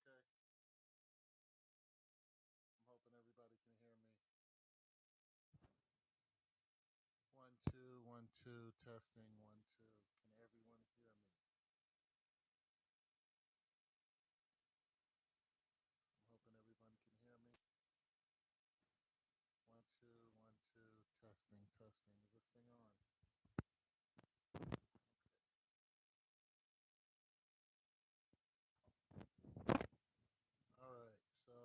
Okay. I'm hoping everybody can hear me. One, two, one, two, testing, one, two. Can everyone hear me? I'm hoping everyone can hear me. One, two, testing, testing. Is this thing on? All right. So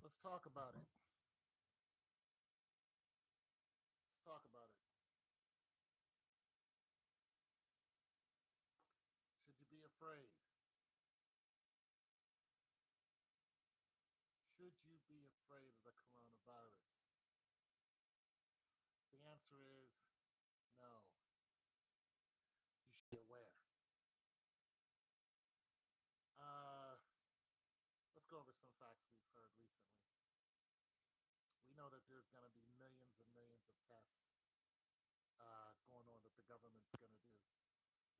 let's talk about it. Let's talk about it. Should you be afraid? Should you be afraid of the coronavirus? The answer is no. You should be aware. Uh, let's go over some facts we've heard recently. We know that there's going to be millions and millions of tests going on that the government's going to do.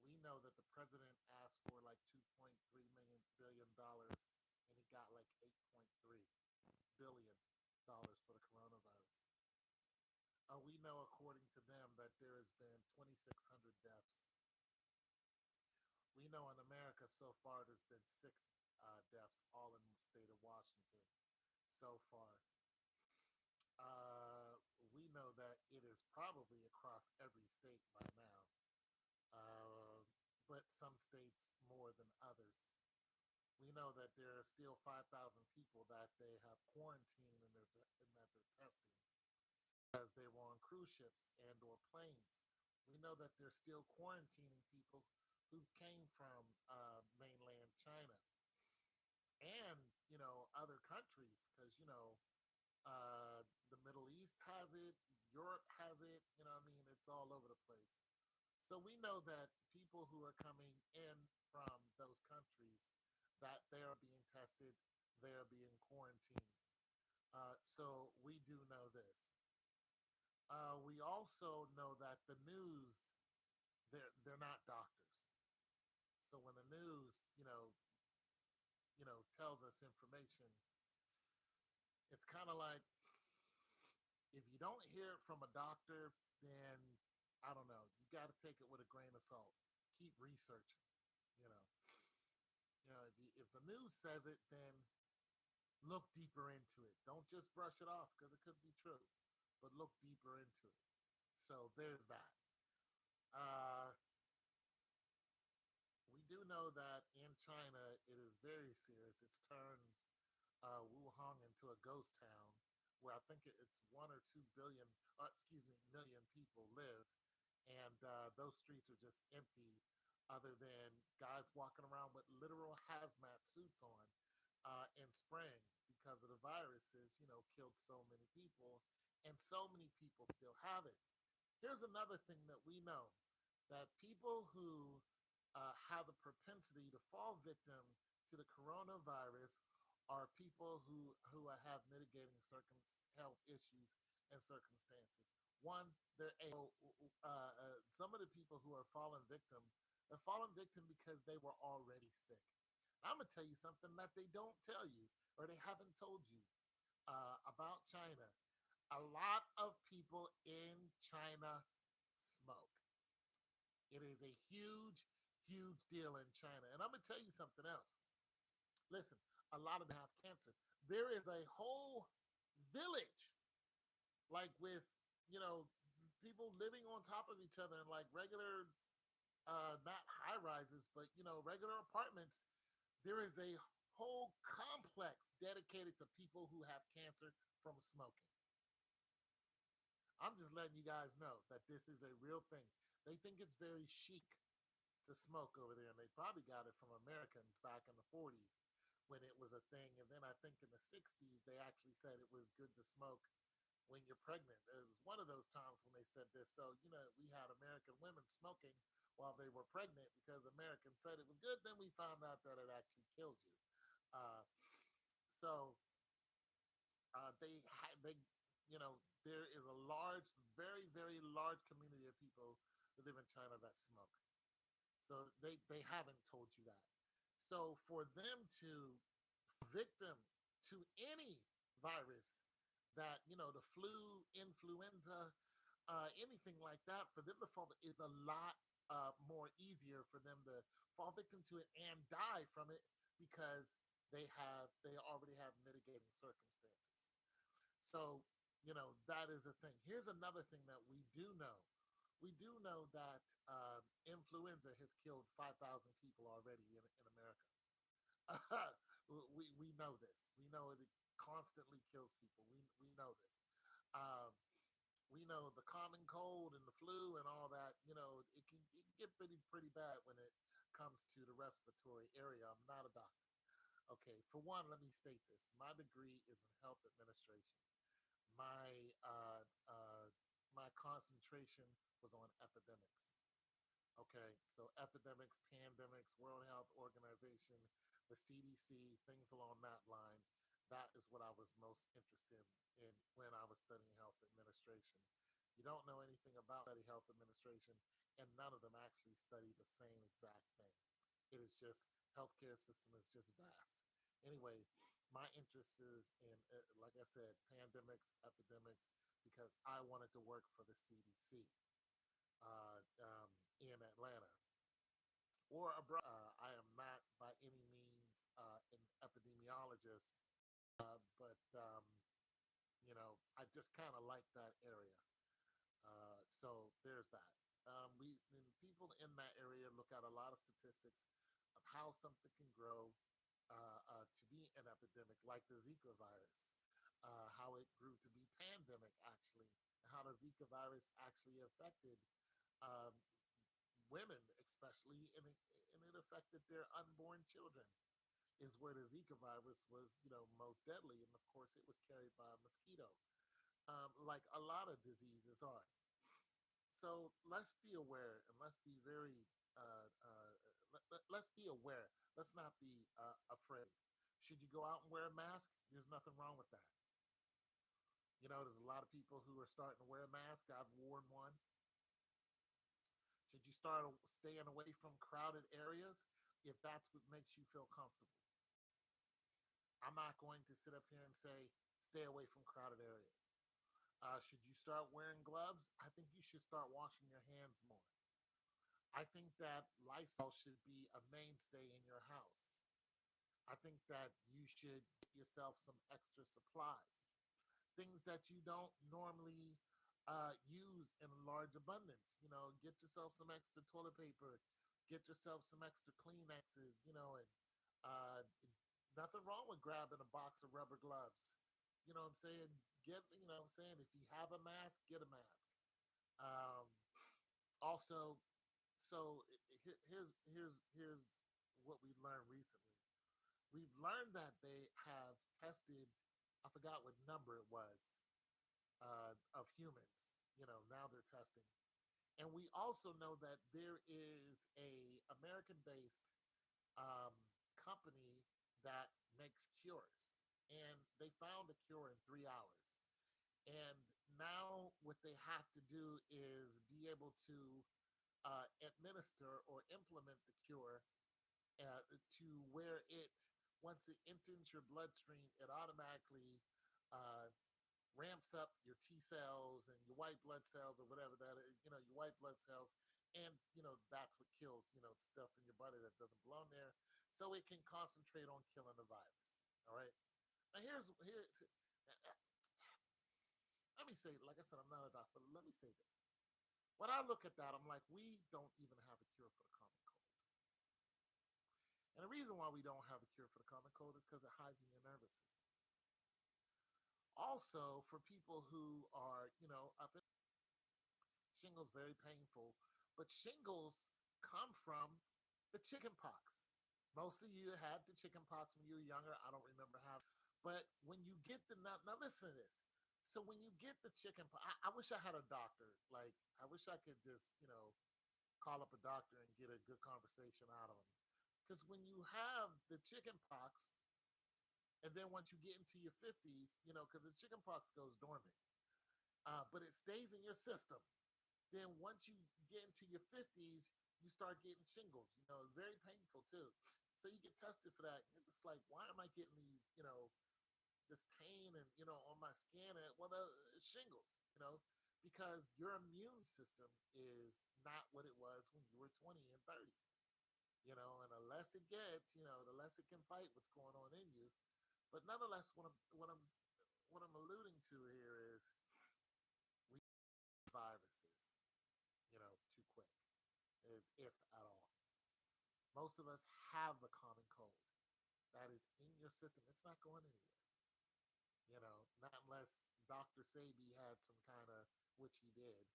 We know that the president asked for like 2.3 billion dollars, and he got like 8.3 billion dollars for the coronavirus. We know, according to them, that there has been 2,600 deaths. We know in America so far there's been six deaths, all in the state of Washington so far. Uh, we know that it is probably across every state by now, uh, but some states more than others. We know that there are still 5,000 people that they have quarantined and that they're testing because they were on cruise ships and or planes. We know that they're still quarantining people who came from mainland China and other countries because the Middle East has it, Europe has it. I mean, it's all over the place. So we know that people who are coming in from those countries, that they are being tested, they are being quarantined. So we do know this. We also know that the news, they're not doctors. So when the news, tells us information, it's kind of like if you don't hear it from a doctor, then I don't know. You got to take it with a grain of salt. Keep researching. You know, if the news says it, then look deeper into it. Don't just brush it off because it could be true, but look deeper into it. So there's that. Uh, we do know that in China it is very serious. It's turned Wuhan into a ghost town where I think it's 1 or 2 billion, excuse me, million people live, and those streets are just empty, other than guys walking around with literal hazmat suits on and spraying because of the viruses. Killed so many people, and so many people still have it. Here's another thing that we know: that people who have the propensity to fall victim to the coronavirus are people who have mitigating health issues and circumstances. One, they're able. Some of the people who are fallen victim are fallen victim because they were already sick. I'm gonna tell you something that they don't tell you or they haven't told you about China. A lot of people in China smoke. It is a huge, huge deal in China. And I'm going to tell you something else. Listen, a lot of them have cancer. There is a whole village, like with, you know, people living on top of each other in like regular, not high rises, but, regular apartments. There is a whole complex dedicated to people who have cancer from smoking. I'm just letting you guys know that this is a real thing. They think it's very chic to smoke over there, and they probably got it from Americans back in the 40s when it was a thing. And then I think in the 60s, they actually said it was good to smoke when you're pregnant. It was one of those times when they said this. So, we had American women smoking while they were pregnant because Americans said it was good. Then we found out that it actually kills you. Uh, so there is a large, very, very large community of people that live in China that smoke. So they haven't told you that. So for them to victim to any virus that, the flu, influenza, anything like that, for them to fall is a lot more easier for them to fall victim to it and die from it because they already have mitigating circumstances. So, that is a thing. Here's another thing that we do know. We do know that influenza has killed 5,000 people already in America. we know this. We know it constantly kills people. We know this. Um, we know the common cold and the flu and all that. It can get pretty bad when it comes to the respiratory area. I'm not a doctor. Okay, for one, let me state this. My degree is in health administration. My uh, uh, my concentration was on epidemics. Okay, so epidemics, pandemics, World Health Organization, the CDC, things along that line. That is what I was most interested in when I was studying health administration. You don't know anything about study health administration, and none of them actually study the same exact thing. It is just healthcare system is just vast. Anyway, my interest is in, like I said, pandemics, epidemics, because I wanted to work for the CDC in Atlanta or abroad. I am not by any means an epidemiologist, but I just kind of like that area. So there's that. We and people in that area look at a lot of statistics of how something can grow to be an epidemic, like the Zika virus, how it grew to be pandemic actually, and how the Zika virus actually affected um, women, especially, and it affected their unborn children. Is where the Zika virus was, most deadly, and of course, it was carried by a mosquito, like a lot of diseases are. So let's be aware and let's be very let's be aware. Let's not be afraid. Should you go out and wear a mask? There's nothing wrong with that. There's a lot of people who are starting to wear a mask. I've worn one. Should you start staying away from crowded areas if that's what makes you feel comfortable? I'm not going to sit up here and say stay away from crowded areas. Should you start wearing gloves? I think you should start washing your hands more. I think that Lysol should be a mainstay in your house. I think that you should get yourself some extra supplies, things that you don't normally use in large abundance. Get yourself some extra toilet paper, get yourself some extra Kleenexes, and uh, nothing wrong with grabbing a box of rubber gloves. You know what I'm saying? What I'm saying? If you have a mask, get a mask. Um, Also, so here's what we learned recently. We've learned that they have tested. I forgot what number it was of humans. Now they're testing, and we also know that there is a American-based um, company that makes cures, and they found a cure in 3 hours. And now what they have to do is be able to administer or implement the cure to where once it enters your bloodstream, it automatically uh, ramps up your T cells and your white blood cells or whatever that is, your white blood cells. And, that's what kills, stuff in your body that doesn't belong there. So it can concentrate on killing the virus. All right. Now, let me say, like I said, I'm not a doctor, but let me say this. When I look at that, I'm like, we don't even have a cure for the common cold. And the reason why we don't have a cure for the common cold is because it hides in your nervous system. Also, for people who are, up in shingles, very painful, but shingles come from the chicken pox. Most of you had the chicken pox when you were younger. I don't remember how. But when you get now listen to this. So when you get the chicken pox, I wish I had a doctor. Like, I wish I could just, call up a doctor and get a good conversation out of them. Because when you have the chicken pox, and then once you get into your 50s, because the chicken pox goes dormant, but it stays in your system. Then once you get into your 50s, you start getting shingles. It's very painful too. So you get tested for that. You're just like, why am I getting these, this pain and on my skin? And well, it's shingles, because your immune system is not what it was when you were 20 and 30. And the less it gets, the less it can fight what's going on in you. But nonetheless, what I'm alluding to here is we viruses, too quick, if at all. Most of us have the common cold that is in your system. It's not going anywhere. Not unless Dr. Sabi had some kind of, which he did,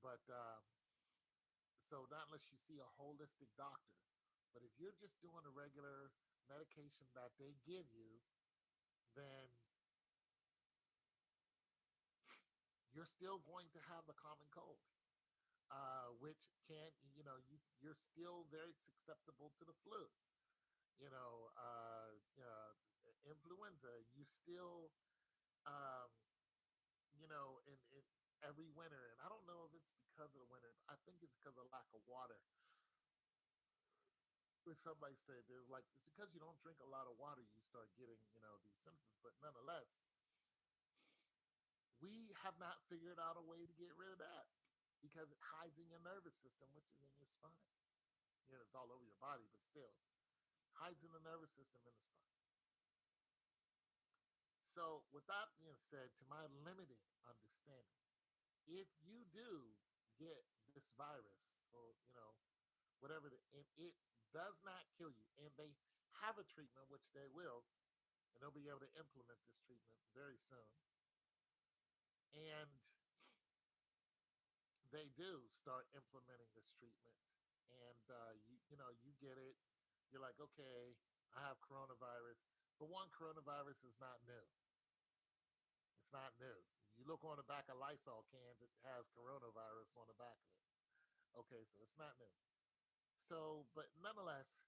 but so not unless you see a holistic doctor. But if you're just doing a regular medication that they give you, then you're still going to have the common cold, which can, you're still very susceptible to the flu, you know, uh, uh, influenza. You still, um, in every winter, and I don't know if it's because of the winter. I think it's because of lack of water. When somebody said there's like it's because you don't drink a lot of water, you start getting these symptoms. But nonetheless, we have not figured out a way to get rid of that because it hides in your nervous system, which is in your spine. It's all over your body, but still hides in the nervous system in the spine. So, with that being said, to my limited understanding, if you do get this virus or whatever, and it does not kill you, and they have a treatment, which they will, and they'll be able to implement this treatment very soon, and they do start implementing this treatment, and you get it. You're like, okay, I have coronavirus. But one, coronavirus is not new. It's not new. You look on the back of Lysol cans, it has coronavirus on the back of it. Okay, so it's not new. So, but nonetheless,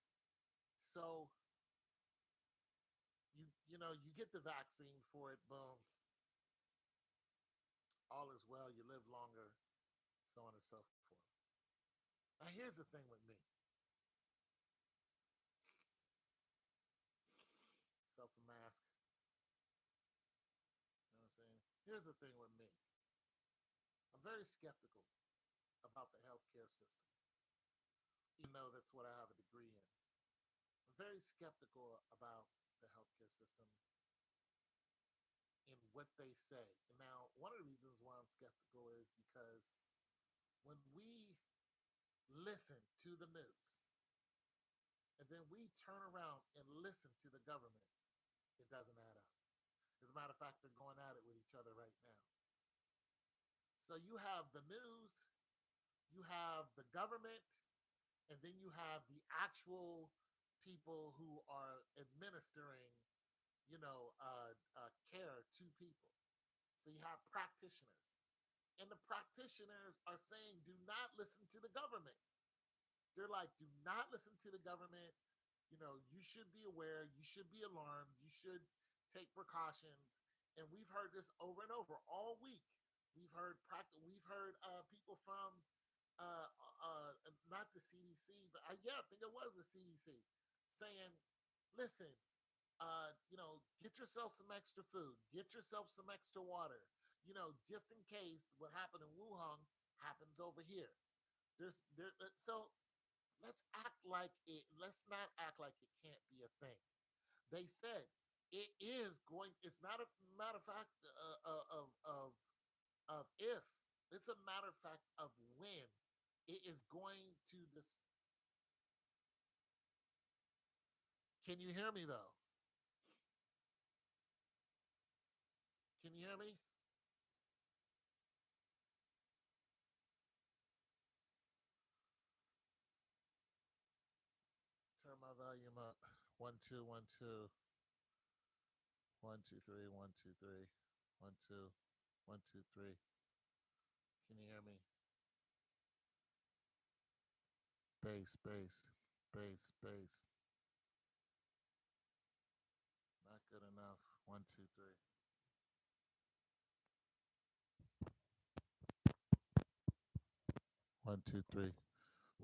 so you get the vaccine for it. Boom, all is well. You live longer, so on and so forth. Now, here's the thing with me. Self a mask. You know what I'm saying? Here's the thing with me. I'm very skeptical about the healthcare system, even though that's what I have a degree in. I'm very skeptical about the healthcare system in what they say. Now, one of the reasons why I'm skeptical is because when we listen to the news and then we turn around and listen to the government, it doesn't add up. As a matter of fact, they're going at it with each other right now. So you have the news, you have the government, and then you have the actual people who are administering, care to people. So you have practitioners, and the practitioners are saying, "Do not listen to the government." They're like, "Do not listen to the government. You should be aware. You should be alarmed. You should take precautions." And we've heard this over and over all week. We've heard people from uh, not the CDC, but yeah, I think it was the CDC saying, "Listen, get yourself some extra food, get yourself some extra water, just in case what happened in Wuhan happens over here." So let's act like it. Let's not act like it can't be a thing. They said it is going. It's not a matter of fact of if. It's a matter of fact of when it is going to this. Can you hear me though? Can you hear me? Turn my volume up. One two one two one two three one two three one two one two three. Can you hear me? Bass, bass, bass, bass. Not good enough. One two three. One two three.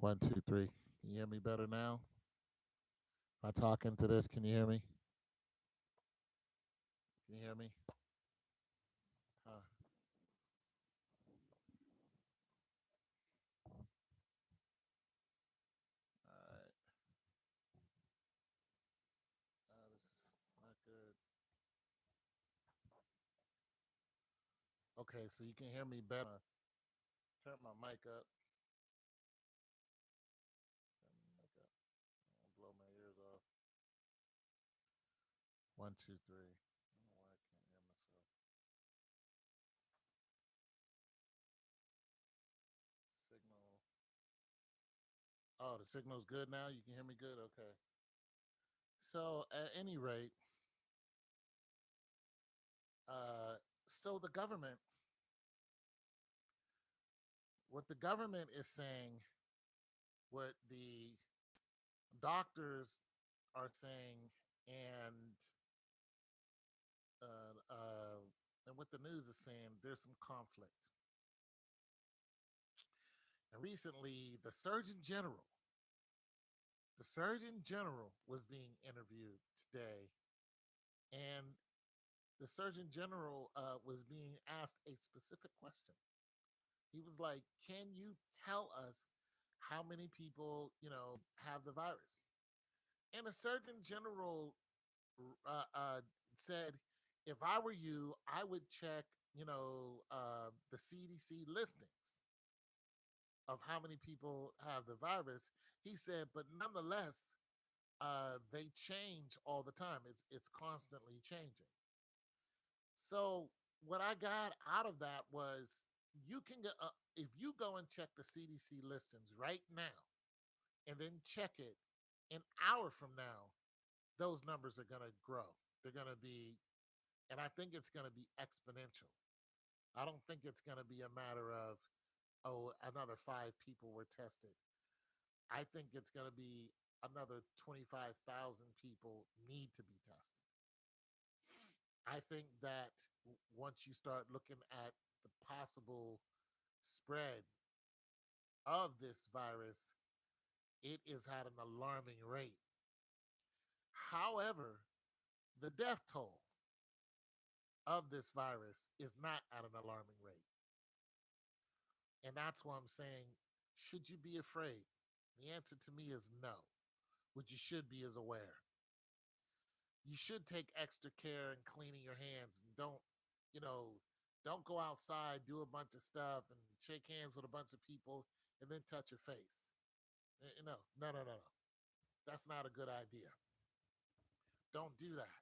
One two three. Can you hear me better now? Am I talking to this? Can you hear me? Can you hear me? Huh. All right. This is not good. Okay, so you can hear me better. Turn my mic up. Turn my mic up. I'll blow my ears off. One, two, three. I don't know why I can't hear myself. Signal. Oh, the signal's good now. You can hear me good. Okay. So at any rate, uh, so the government, what the government is saying, what the doctors are saying, and uh, uh, and what the news is saying, there's some conflict. And recently, the Surgeon General was being interviewed today, and the Surgeon General was being asked a specific question. He was like, "Can you tell us how many people have the virus?" And the Surgeon General uh, said, "If I were you, I would check, the CDC listings of how many people have the virus." He said, "But nonetheless, they change all the time. It's constantly changing." So what I got out of that was you can get if you go and check the CDC listings right now and then check it an hour from now, those numbers are going to grow. They're going to be, and I think it's going to be exponential. I don't think it's going to be a matter of, oh, another five people were tested. I think it's going to be another 25,000 people need to be tested. I think that once you start looking at the possible spread of this virus, it is at an alarming rate. However, the death toll of this virus is not at an alarming rate. And that's why I'm saying, should you be afraid? The answer to me is no. What you should be is aware. You should take extra care in cleaning your hands and you know, don't go outside, do a bunch of stuff and shake hands with a bunch of people and then touch your face. No, no, no, no, no. That's not a good idea. Don't do that.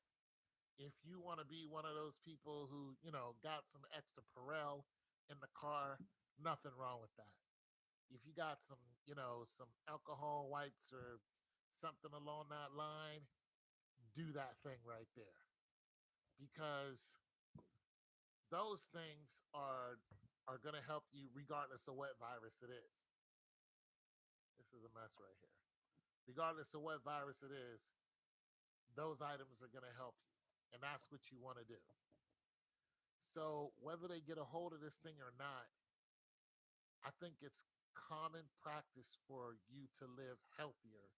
If you want to be one of those people who, got some extra Perel in the car, nothing wrong with that. If you got some, some alcohol wipes or something along that line, do that thing right there. Because those things are going to help you regardless of what virus it is. This is a mess right here. Regardless of what virus it is, those items are going to help you. And that's what you want to do. So whether they get a hold of this thing or not, I think it's common practice for you to live healthier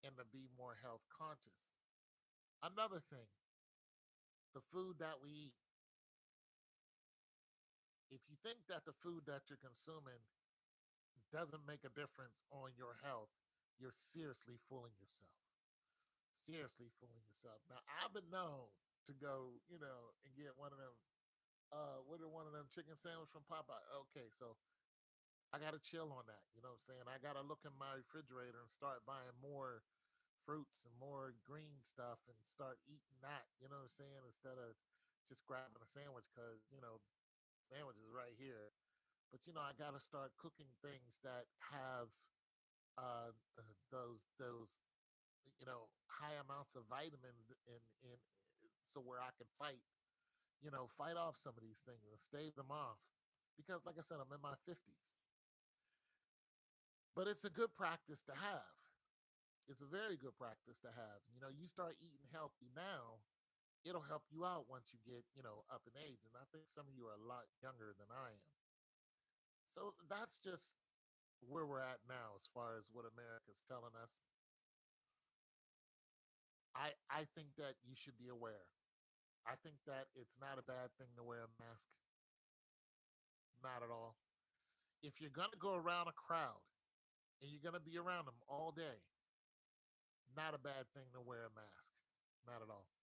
and to be more health conscious. Another thing, the food that we eat. If you think that the food that you're consuming doesn't make a difference on your health, you're seriously fooling yourself. Seriously fooling yourself. Now, I've been known to go, and get one of them, what are one of them chicken sandwich from Popeye? Okay, so I got to chill on that. You know what I'm saying? I got to look in my refrigerator and start buying more fruits and more green stuff and start eating that. You know what I'm saying? Instead of just grabbing a sandwich because, sandwich is right here. But, I got to start cooking things that have those high amounts of vitamins in so where I can fight off some of these things and stave them off. Because, like I said, I'm in my 50s. But it's a good practice to have. It's a very good practice to have. You start eating healthy now, it'll help you out once you get, up in age. And I think some of you are a lot younger than I am. So that's just where we're at now as far as what America's telling us. I think that you should be aware. I think that it's not a bad thing to wear a mask, not at all. If you're gonna go around a crowd and you're gonna be around them all day, not a bad thing to wear a mask, not at all.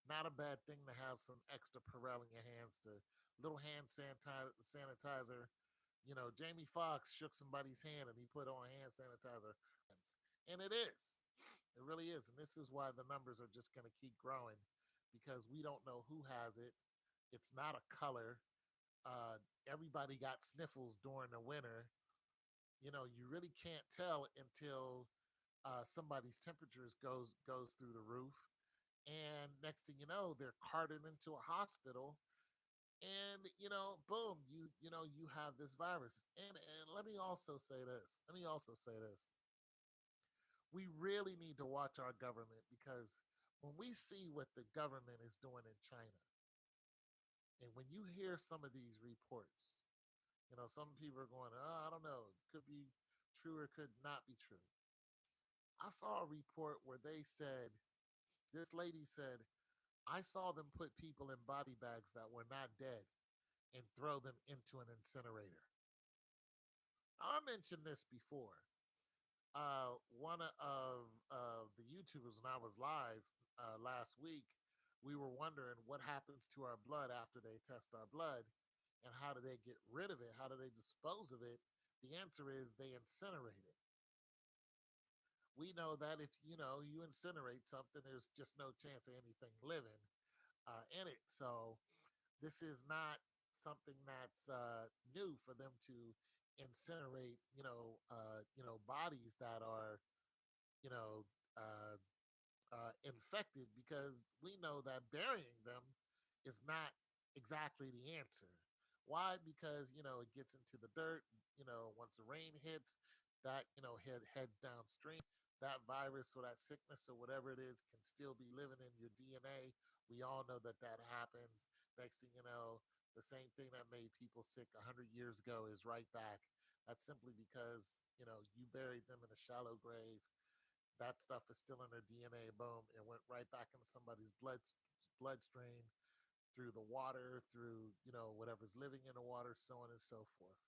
Not a bad thing to have some extra Perel in your hands to little sanitizer. You know, Jamie Foxx shook somebody's hand and he put on hand sanitizer, and it is. It really is. And this is why the numbers are just going to keep growing because we don't know who has it. It's not a color. Everybody got sniffles during the winter. You know, you really can't tell until somebody's temperatures goes through the roof, and next thing you know, they're carted into a hospital, and boom, you have this virus. And let me also say this. Let me also say this. We really need to watch our government because when we see what the government is doing in China, and when you hear some of these reports, some people are going, oh, I don't know, it could be true or could not be true. I saw a report where they said, this lady said, I saw them put people in body bags that were not dead and throw them into an incinerator. I mentioned this before. One of the YouTubers, when I was live last week, we were wondering what happens to our blood after they test our blood and how do they get rid of it? How do they dispose of it? The answer is they incinerate it. We know that if you incinerate something, there's just no chance of anything living in it. So this is not something that's new for them to incinerate, bodies that are, you know, uh, infected because we know that burying them is not exactly the answer. Why? Because it gets into the dirt. Once the rain hits, that heads downstream. That virus or that sickness or whatever it is can still be living in your DNA. We all know that that happens. Next thing you know, the same thing that made people sick 100 years ago is right back. That's simply because you buried them in a shallow grave. That stuff is still in their DNA. Boom, it went right back into somebody's bloodstream through the water, through whatever's living in the water, so on and so forth.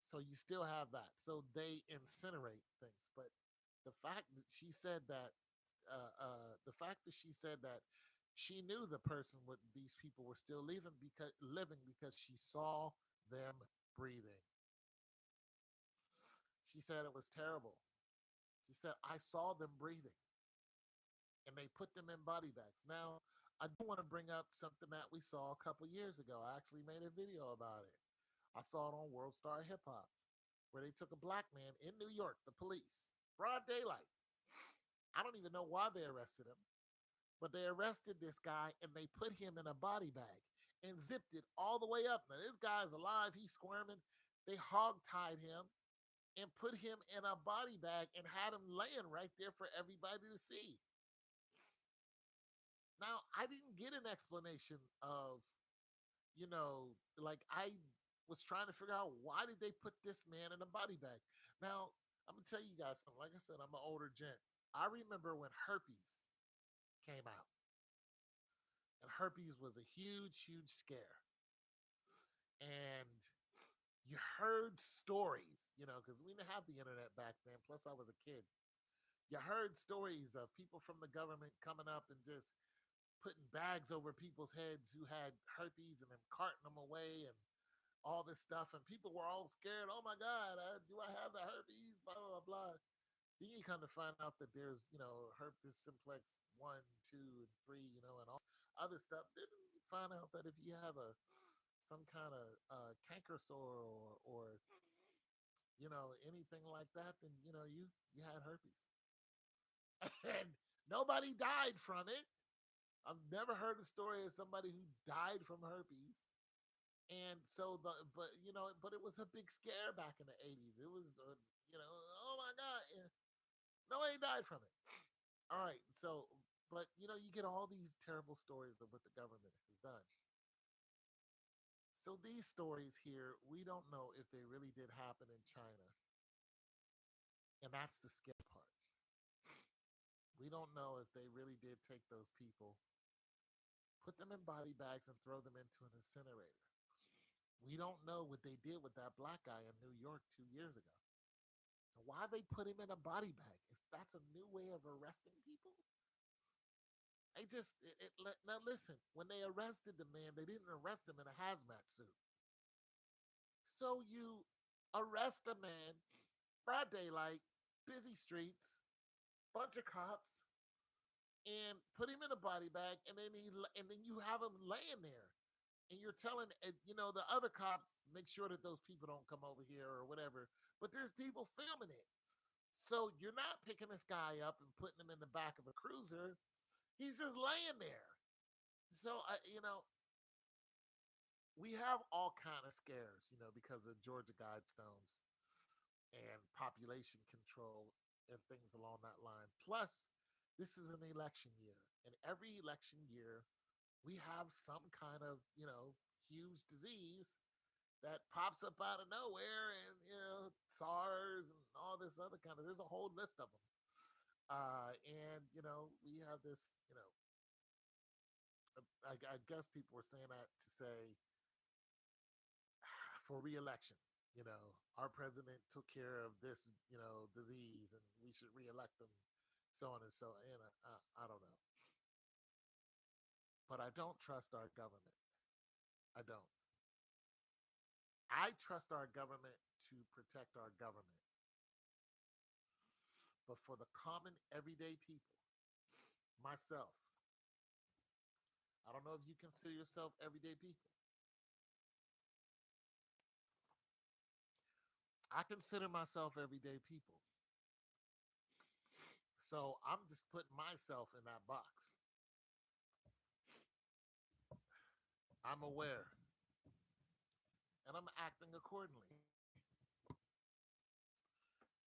So you still have that. So they incinerate things, but the fact that she said that, the fact that she said that she knew the person with these people were still living because she saw them breathing. She said it was terrible. She said, I saw them breathing and they put them in body bags. Now, I do want to bring up something that we saw a couple years ago. I actually made a video about it. I saw it on World Star Hip Hop, where they took a black man in New York, the police, broad daylight. I don't even know why they arrested him, but they arrested this guy and they put him in a body bag and zipped it all the way up. Now, this guy's alive. He's squirming. They hog tied him and put him in a body bag and had him laying right there for everybody to see. Now, I didn't get an explanation of, like I was trying to figure out why did they put this man in a body bag. Now, I'm gonna tell you guys something. Like I said, I'm an older gent. I remember when herpes came out, and herpes was a huge, huge scare. And you heard stories, because we didn't have the internet back then. Plus, I was a kid. You heard stories of people from the government coming up and just putting bags over people's heads who had herpes and then carting them away and all this stuff. And people were all scared. Oh my God, do I have the herpes? Blah, blah, blah. Then you kind of find out that there's, herpes simplex 1, 2, and 3, and all other stuff. Then you find out that if you have some kind of canker sore or anything like that, then you had herpes, and nobody died from it. I've never heard a story of somebody who died from herpes. And so but it was a big scare back in the 80s. It was, oh my God, nobody died from it. All right, so but you get all these terrible stories of what the government has done. So these stories here, we don't know if they really did happen in China, and that's the scary part. We don't know if they really did take those people, put them in body bags, and throw them into an incinerator. We don't know what they did with that black guy in New York 2 years ago. And why they put him in a body bag? Is that's a new way of arresting people? They just now listen. When they arrested the man, they didn't arrest him in a hazmat suit. So you arrest a man, broad daylight, busy streets, bunch of cops, and put him in a body bag, and then you have him laying there, and you're telling the other cops make sure that those people don't come over here or whatever. But there's people filming it, so you're not picking this guy up and putting him in the back of a cruiser. He's just laying there. So we have all kind of scares, because of Georgia Guidestones and population control and things along that line. Plus, this is an election year, and every election year, we have some kind of huge disease that pops up out of nowhere, and SARS and all this other kind of. There's a whole list of them, and we have this. I guess people were saying that to say for reelection. Our president took care of this, disease, and we should reelect them, so on and so. I don't know, but I don't trust our government. I don't. I trust our government to protect our government, but for the common everyday people, myself, I don't know if you consider yourself everyday people. I consider myself everyday people. So I'm just putting myself in that box. I'm aware and I'm acting accordingly.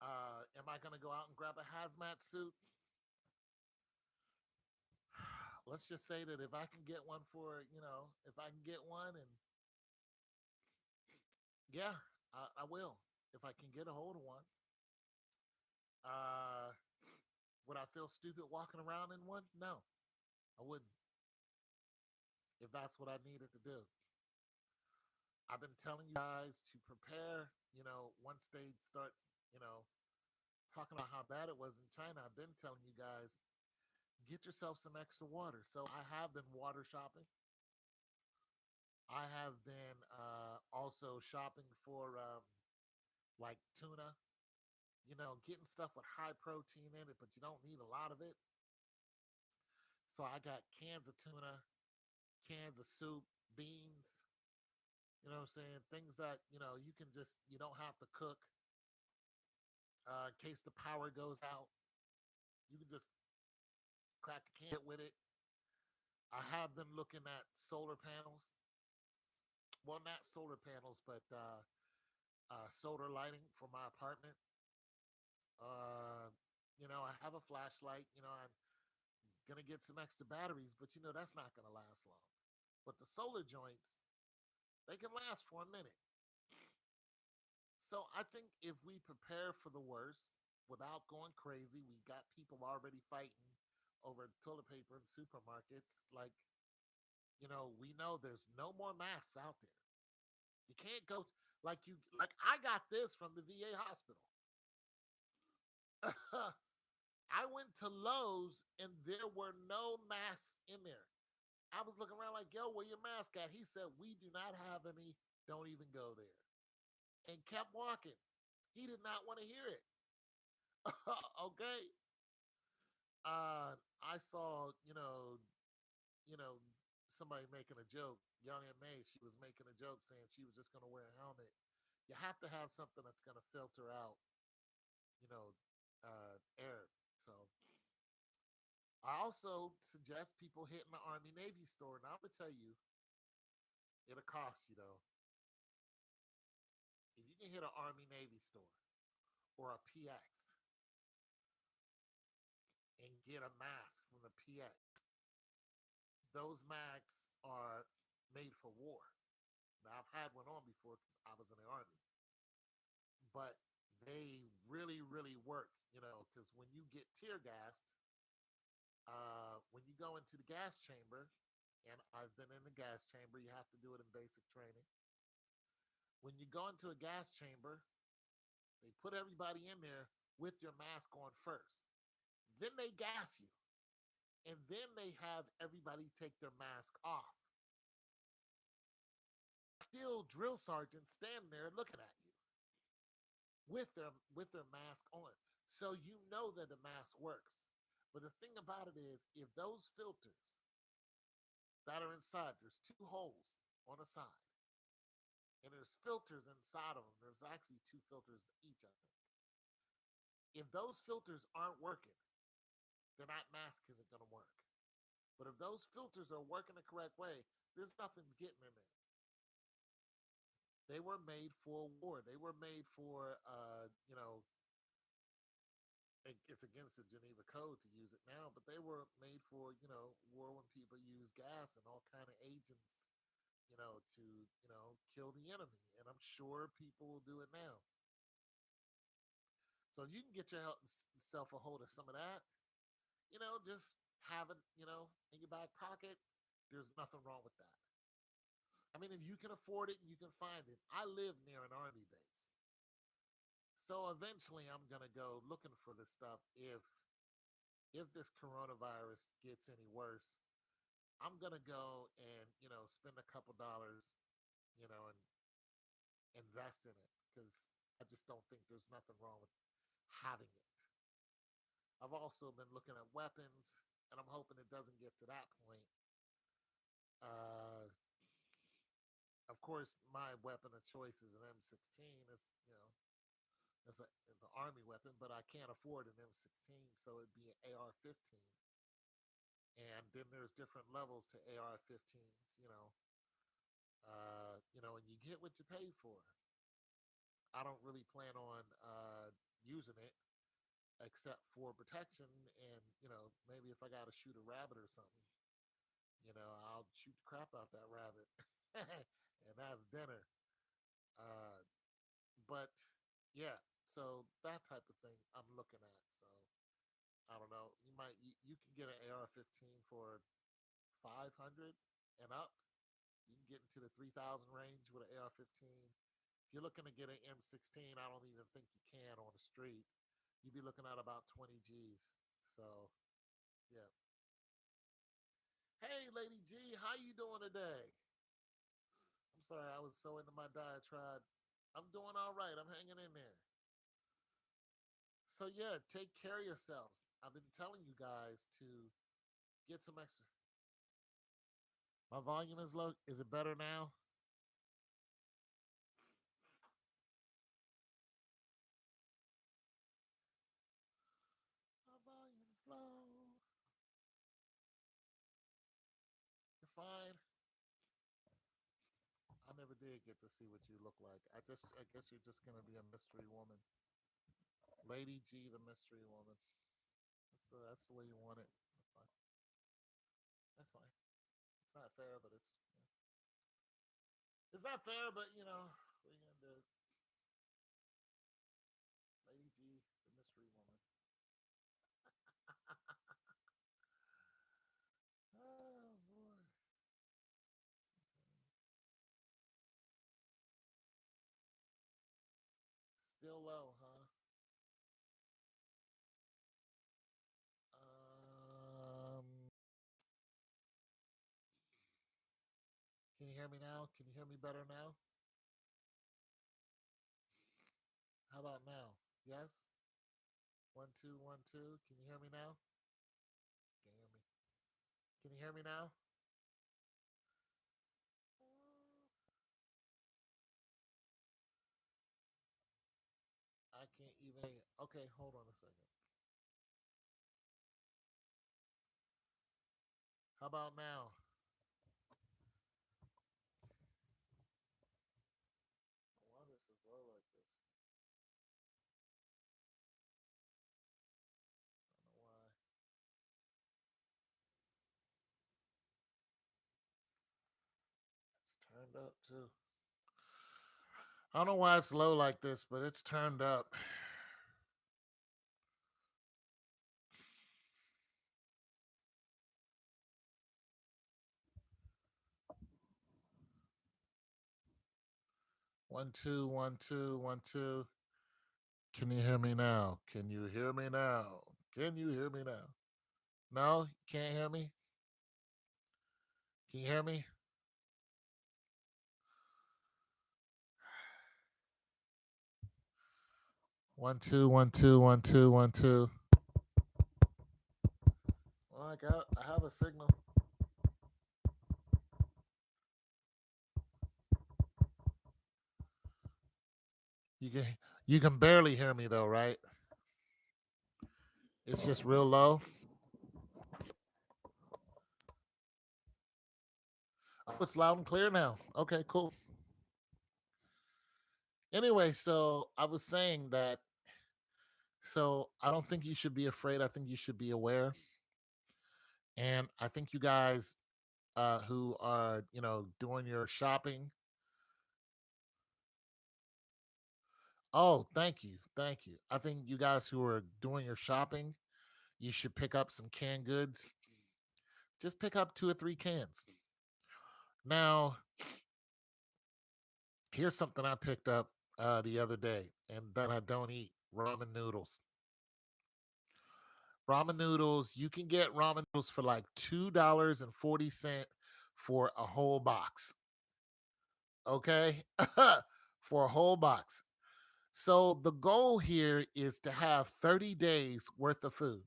Am I going to go out and grab a hazmat suit? Let's just say that if I can get one if I can get one, and yeah, I will. If I can get a hold of one, uh, would I feel stupid walking around in one? No, I wouldn't. If that's what I needed to do, I've been telling you guys to prepare. Once they start, you know, talking about how bad it was in China, I've been telling you guys get yourself some extra water. So I have been water shopping. I have been also shopping for like tuna, getting stuff with high protein in it, but you don't need a lot of it. So I got cans of tuna, cans of soup, beans, what I'm saying? Things that, you don't have to cook in case the power goes out. You can just crack a can with it. I have been looking at solar panels. Well, not solar panels, but solar lighting for my apartment. Uh, I have a flashlight. I'm gonna get some extra batteries, but that's not gonna last long. But the solar joints, they can last for a minute. So I think if we prepare for the worst without going crazy, we got people already fighting over toilet paper in supermarkets. Like, we know there's no more masks out there. You can't go like I got this from the VA hospital. I went to Lowe's and there were no masks in there. I was looking around like, yo, where your mask at? He said, we do not have any. Don't even go there. And kept walking. He did not want to hear it. Okay. I saw, you know, somebody making a joke. Young and May, she was making a joke saying she was just going to wear a helmet. You have to have something that's going to filter out, you know, air. So I also suggest people hitting the Army Navy store. Now I'm gonna tell you, it'll cost you though. If you can hit an Army Navy store or a PX and get a mask from the PX, those masks are made for war. Now I've had one on before because I was in the Army, but they really, really work. Because when you get tear gassed, When you go into the gas chamber, and I've been in the gas chamber, you have to do it in basic training. When you go into a gas chamber, they put everybody in there with your mask on first. Then they gas you, and then they have everybody take their mask off. Still, drill sergeants standing there looking at you with their mask on, so you know that the mask works. But the thing about it is, if those filters that are inside, there's two holes on the side, and there's filters inside of them. There's actually two filters each, I think. If those filters aren't working, then that mask isn't going to work. But if those filters are working the correct way, there's nothing's getting in there. They were made for war. They were made for, it's against the Geneva Code to use it now, but they were made for, war when people use gas and all kind of agents, to, kill the enemy. And I'm sure people will do it now. So if you can get yourself a hold of some of that, just have it, in your back pocket, there's nothing wrong with that. I mean, if you can afford it and you can find it, I live near an army base. So eventually I'm going to go looking for this stuff if this coronavirus gets any worse. I'm going to go and, spend a couple dollars, and invest in it because I just don't think there's nothing wrong with having it. I've also been looking at weapons, and I'm hoping it doesn't get to that point. Uh, of course, my weapon of choice is an M16. It's an army weapon, but I can't afford an M16, so it'd be an AR-15. And then there's different levels to AR-15s, and you get what you pay for. I don't really plan on using it except for protection, and maybe if I got to shoot a rabbit or something, I'll shoot the crap out that rabbit, and that's dinner. Uh, but yeah, so that type of thing I'm looking at. So I don't know. You can get an AR-15 for 500 and up. You can get into the 3,000 range with an AR-15. If you're looking to get an M16, I don't even think you can on the street. You'd be looking at about 20 G's. So yeah. Hey, Lady G, how you doing today? I'm sorry, I was so into my diatribe. I'm doing all right. I'm hanging in there. So yeah, take care of yourselves. I've been telling you guys to get some extra. My volume is low. Is it better now? My volume's low. You're fine. I never did get to see what you look like. I guess you're just gonna be a mystery woman. Lady G, the mystery woman. That's the way you want it. That's fine. That's fine. It's not fair, but it's not fair, but what are you gonna do? Lady G, the mystery woman. Oh boy. Still low, huh? Um, can you hear me now? Can you hear me better now? How about now? Yes? 1 2 1 2. Can you hear me now? Can you hear me? Can you hear me now? I can't even. Okay, hold on a second. How about now? Why this is low like this? I don't know why. It's turned up too. I don't know why it's low like this, but it's turned up. One, two, one, two, one, two. Can you hear me now? Can you hear me now? Can you hear me now? No, you can't hear me. Can you hear me? One, two, one, two, one, two, one, two. Well, I have a signal. You can, you can barely hear me though, right? It's just real low. Oh, it's loud and clear now. Okay, cool. Anyway, so I was saying that. So I don't think you should be afraid. I think you should be aware, and I think you guys who are doing your shopping. Oh, thank you, thank you. I think you guys who are doing your shopping, you should pick up some canned goods. Just pick up two or three cans. Now, here's something I picked up the other day, and that I don't eat: ramen noodles. Ramen noodles. You can get ramen noodles for like $2.40 for a whole box. Okay, for a whole box. So the goal here is to have 30 days worth of food.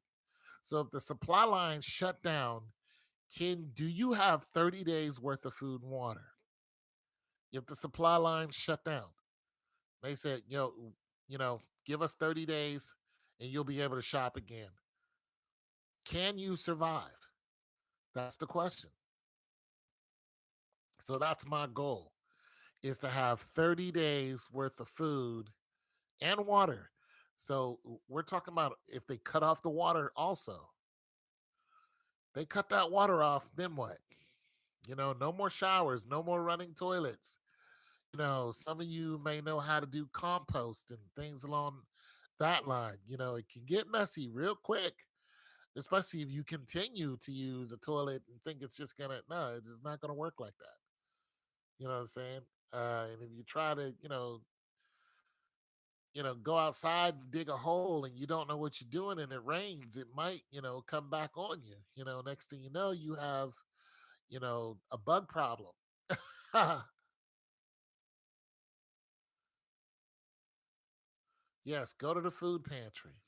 So if the supply lines shut down, can do you have 30 days worth of food and water? If the supply lines shut down, they said, give us 30 days and you'll be able to shop again. Can you survive? That's the question. So that's my goal is to have 30 days worth of food and water. So we're talking about if they cut off the water also. They cut that water off, then what? No more showers, no more running toilets. Some of you may know how to do compost and things along that line. It can get messy real quick, especially if you continue to use a toilet and think it's just gonna no, it's just not gonna work like that. You know what I'm saying? And if you try to, go outside and dig a hole and you don't know what you're doing and it rains, it might, come back on you. Next thing you know, you have, a bug problem. Yes, go to the food pantry.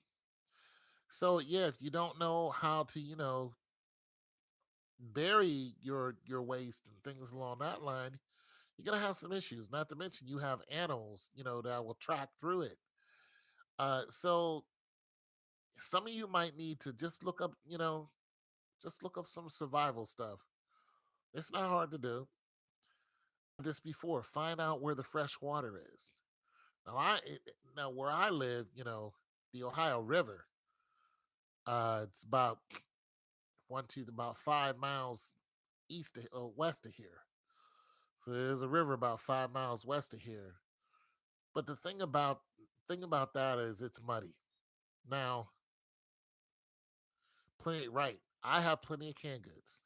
So yeah, if you don't know how to, bury your waste and things along that line, you're gonna have some issues. Not to mention you have animals, that will track through it. So some of you might need to just look up, just look up some survival stuff. It's not hard to do. This before, find out where the fresh water is. Now where I live, the Ohio River. It's about about 5 miles west of here. So there's a river about 5 miles west of here. But the thing about that is it's muddy. Now, plenty right. I have plenty of canned goods.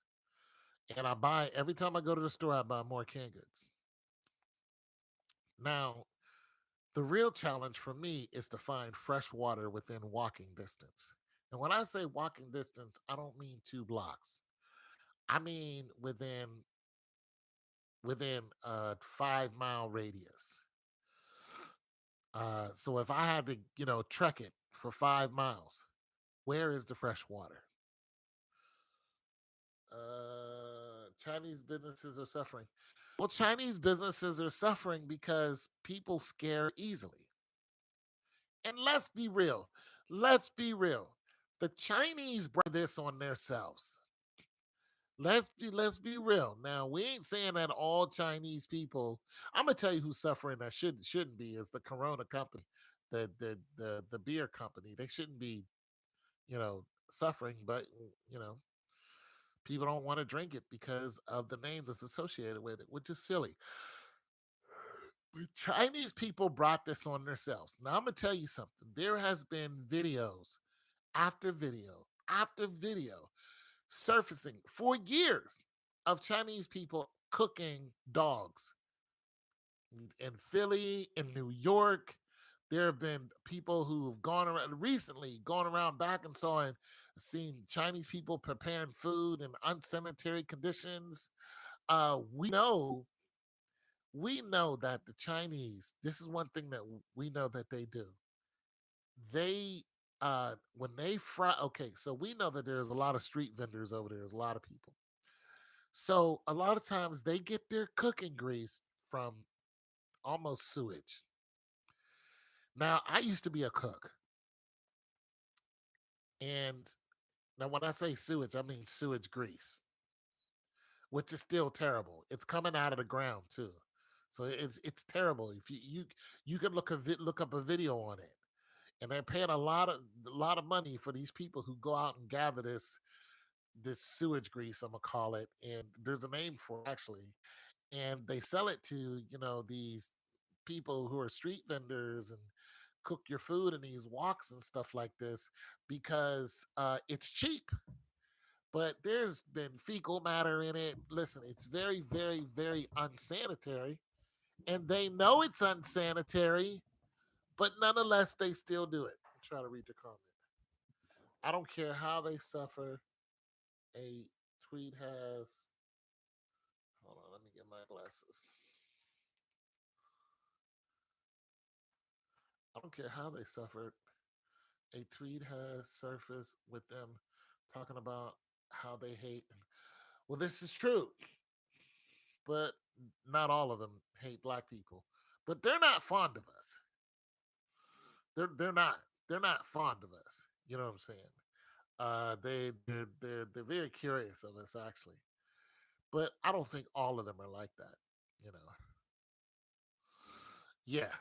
And I buy every time I go to the store, I buy more canned goods. Now, the real challenge for me is to find fresh water within walking distance. And when I say walking distance, I don't mean 2 blocks. I mean within a 5 mile radius. So if I had to, trek it for 5 miles, where is the fresh water? Chinese businesses are suffering. Well, Chinese businesses are suffering because people scare easily. And let's be real. Let's be real. The Chinese brought this on themselves. Let's be real. Now we ain't saying that all Chinese people. I'm gonna tell you who's suffering that shouldn't be is the Corona company, the beer company. They shouldn't be suffering, but you know people don't want to drink it because of the name that's associated with it, which is silly. The Chinese people brought this on themselves. Now I'm gonna tell you something. There has been videos after video after video surfacing for years of Chinese people cooking dogs. In Philly, in New York. There have been people who've gone around recently, gone around back and saw and seen Chinese people preparing food in unsanitary conditions. We know that the Chinese. This is one thing that we know that they do. They when they fry. Okay, so we know that there's a lot of street vendors over there. There's a lot of people. So a lot of times they get their cooking grease from almost sewage. Now, I used to be a cook, and now when I say sewage, I mean sewage grease, which is still terrible. It's coming out of the ground too, so it's terrible. If you can look up a video on it, and they're paying a lot of money for these people who go out and gather this sewage grease. I'm gonna call it, and there's a name for it actually, and they sell it to these people who are street vendors and cook your food in these walks and stuff like this because it's cheap. But there's been fecal matter in it. Listen, it's very, very, very unsanitary, and they know it's unsanitary, but nonetheless, they still do it. I'm trying to read your comment. I don't care how they suffer. A tweet has. Hold on, let me get my glasses. I don't care how they suffered. A tweet has surfaced with them talking about how they hate. Well, this is true, but not all of them hate black people. But they're not fond of us. They're not. They're not fond of us. You know what I'm saying? They're very curious of us actually, but I don't think all of them are like that. You know, yeah.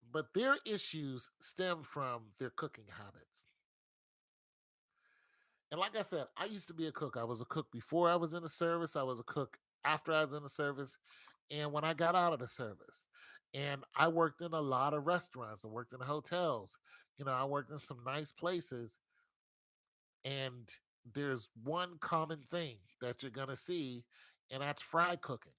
But their issues stem from their cooking habits. And like I said, I used to be a cook. I was a cook before I was in the service. I was a cook after I was in the service, and when I got out of the service. And I worked in a lot of restaurants. I worked in hotels. I worked in some nice places. And there's one common thing that you're gonna see, and that's fry cooking.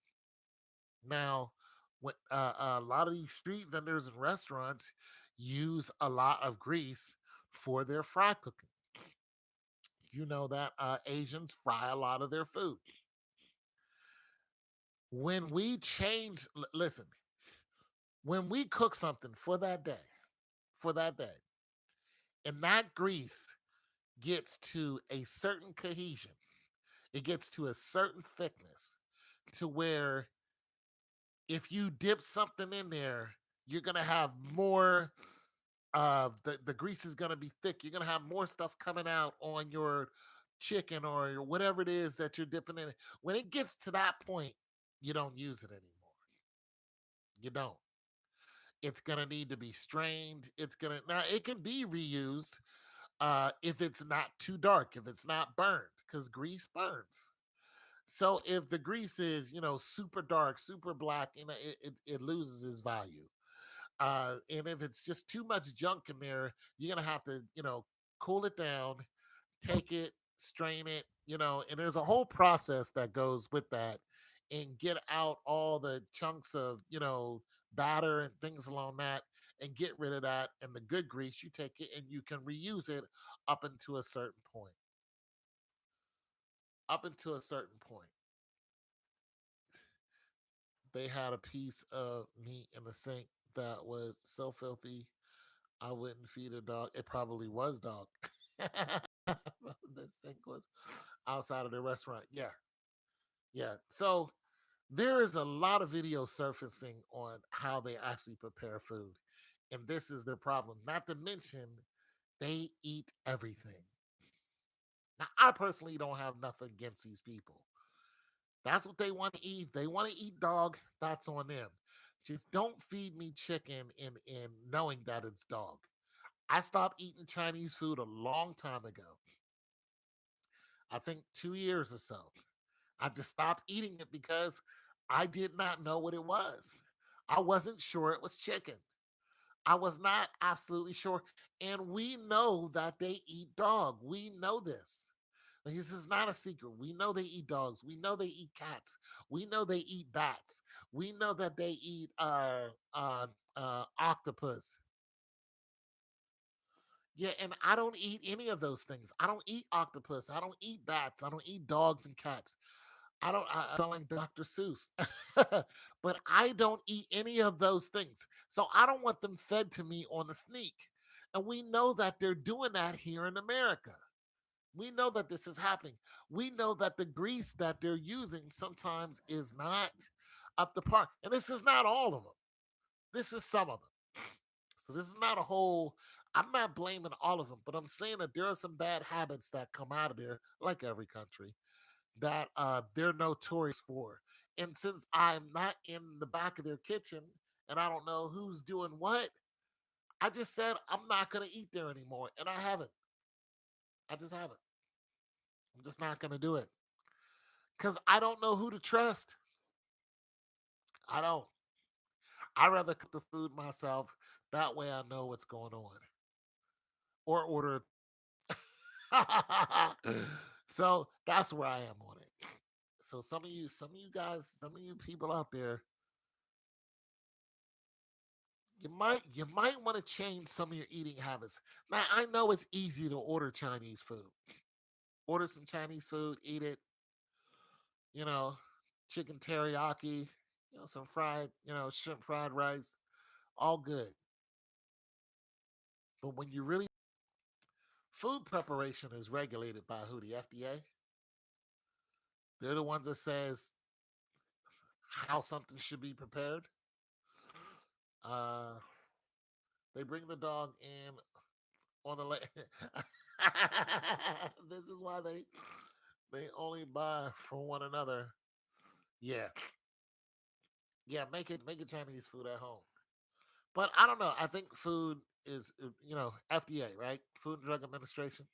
Now, when a lot of these street vendors and restaurants use a lot of grease for their fry cooking. You know that Asians fry a lot of their food. When we change, listen, when we cook something for that day, and that grease gets to a certain cohesion, it gets to a certain thickness to where if you dip something in there, you're gonna have more. The grease is gonna be thick. You're gonna have more stuff coming out on your chicken or whatever it is that you're dipping in. When it gets to that point, you don't use it anymore. You don't. It's gonna need to be strained. It's gonna now it can be reused if it's not too dark, if it's not burned, because grease burns. So if the grease is, super dark, super black, it loses its value. And if it's just too much junk in there, you're gonna have to, cool it down, take it, strain it, and there's a whole process that goes with that, and get out all the chunks of, batter and things along that, and get rid of that. And the good grease, you take it and you can reuse it up until a certain point. Up until a certain point, they had a piece of meat in the sink that was so filthy I wouldn't feed a dog. It probably was dog. The sink was outside of the restaurant. Yeah, yeah. So there is a lot of video surfacing on how they actually prepare food. And this is their problem. Not to mention, they eat everything. Now, I personally don't have nothing against these people. That's what they want to eat. They want to eat dog. That's on them. Just don't feed me chicken in knowing that it's dog. I stopped eating Chinese food a long time ago. I think 2 years or so. I just stopped eating it because I did not know what it was. I wasn't sure it was chicken. I was not absolutely sure. And we know that they eat dog. We know this. This is not a secret. We know they eat dogs. We know they eat cats. We know they eat bats. We know that they eat octopus. Yeah, and I don't eat any of those things. I don't eat octopus. I don't eat bats. I don't eat dogs and cats. I sound like Dr. Seuss, but I don't eat any of those things. So I don't want them fed to me on the sneak. And we know that they're doing that here in America. We know that this is happening. We know that the grease that they're using sometimes is not up to par. And this is not all of them. This is some of them. So this is not a whole. I'm not blaming all of them, but I'm saying that there are some bad habits that come out of there, like every country, that they're notorious for. And since I'm not in the back of their kitchen and I don't know who's doing what, I just said I'm not going to eat there anymore. And I haven't. I just haven't. I'm just not going to do it because I don't know who to trust. I don't. I rather cook the food myself. That way I know what's going on or order. So that's where I am on it. So some of you guys, some of you people out there, you might want to change some of your eating habits. Now I know it's easy to order Chinese food. Order some Chinese food, eat it, you know, chicken teriyaki, some fried, shrimp fried rice, all good. But when you really food preparation is regulated by who? The FDA? They're the ones that says how something should be prepared. Uh they bring the dog in on the this is why they only buy from one another. Yeah, yeah. Make it Chinese food at home. But I don't know. I think food is FDA, right? Food and Drug Administration.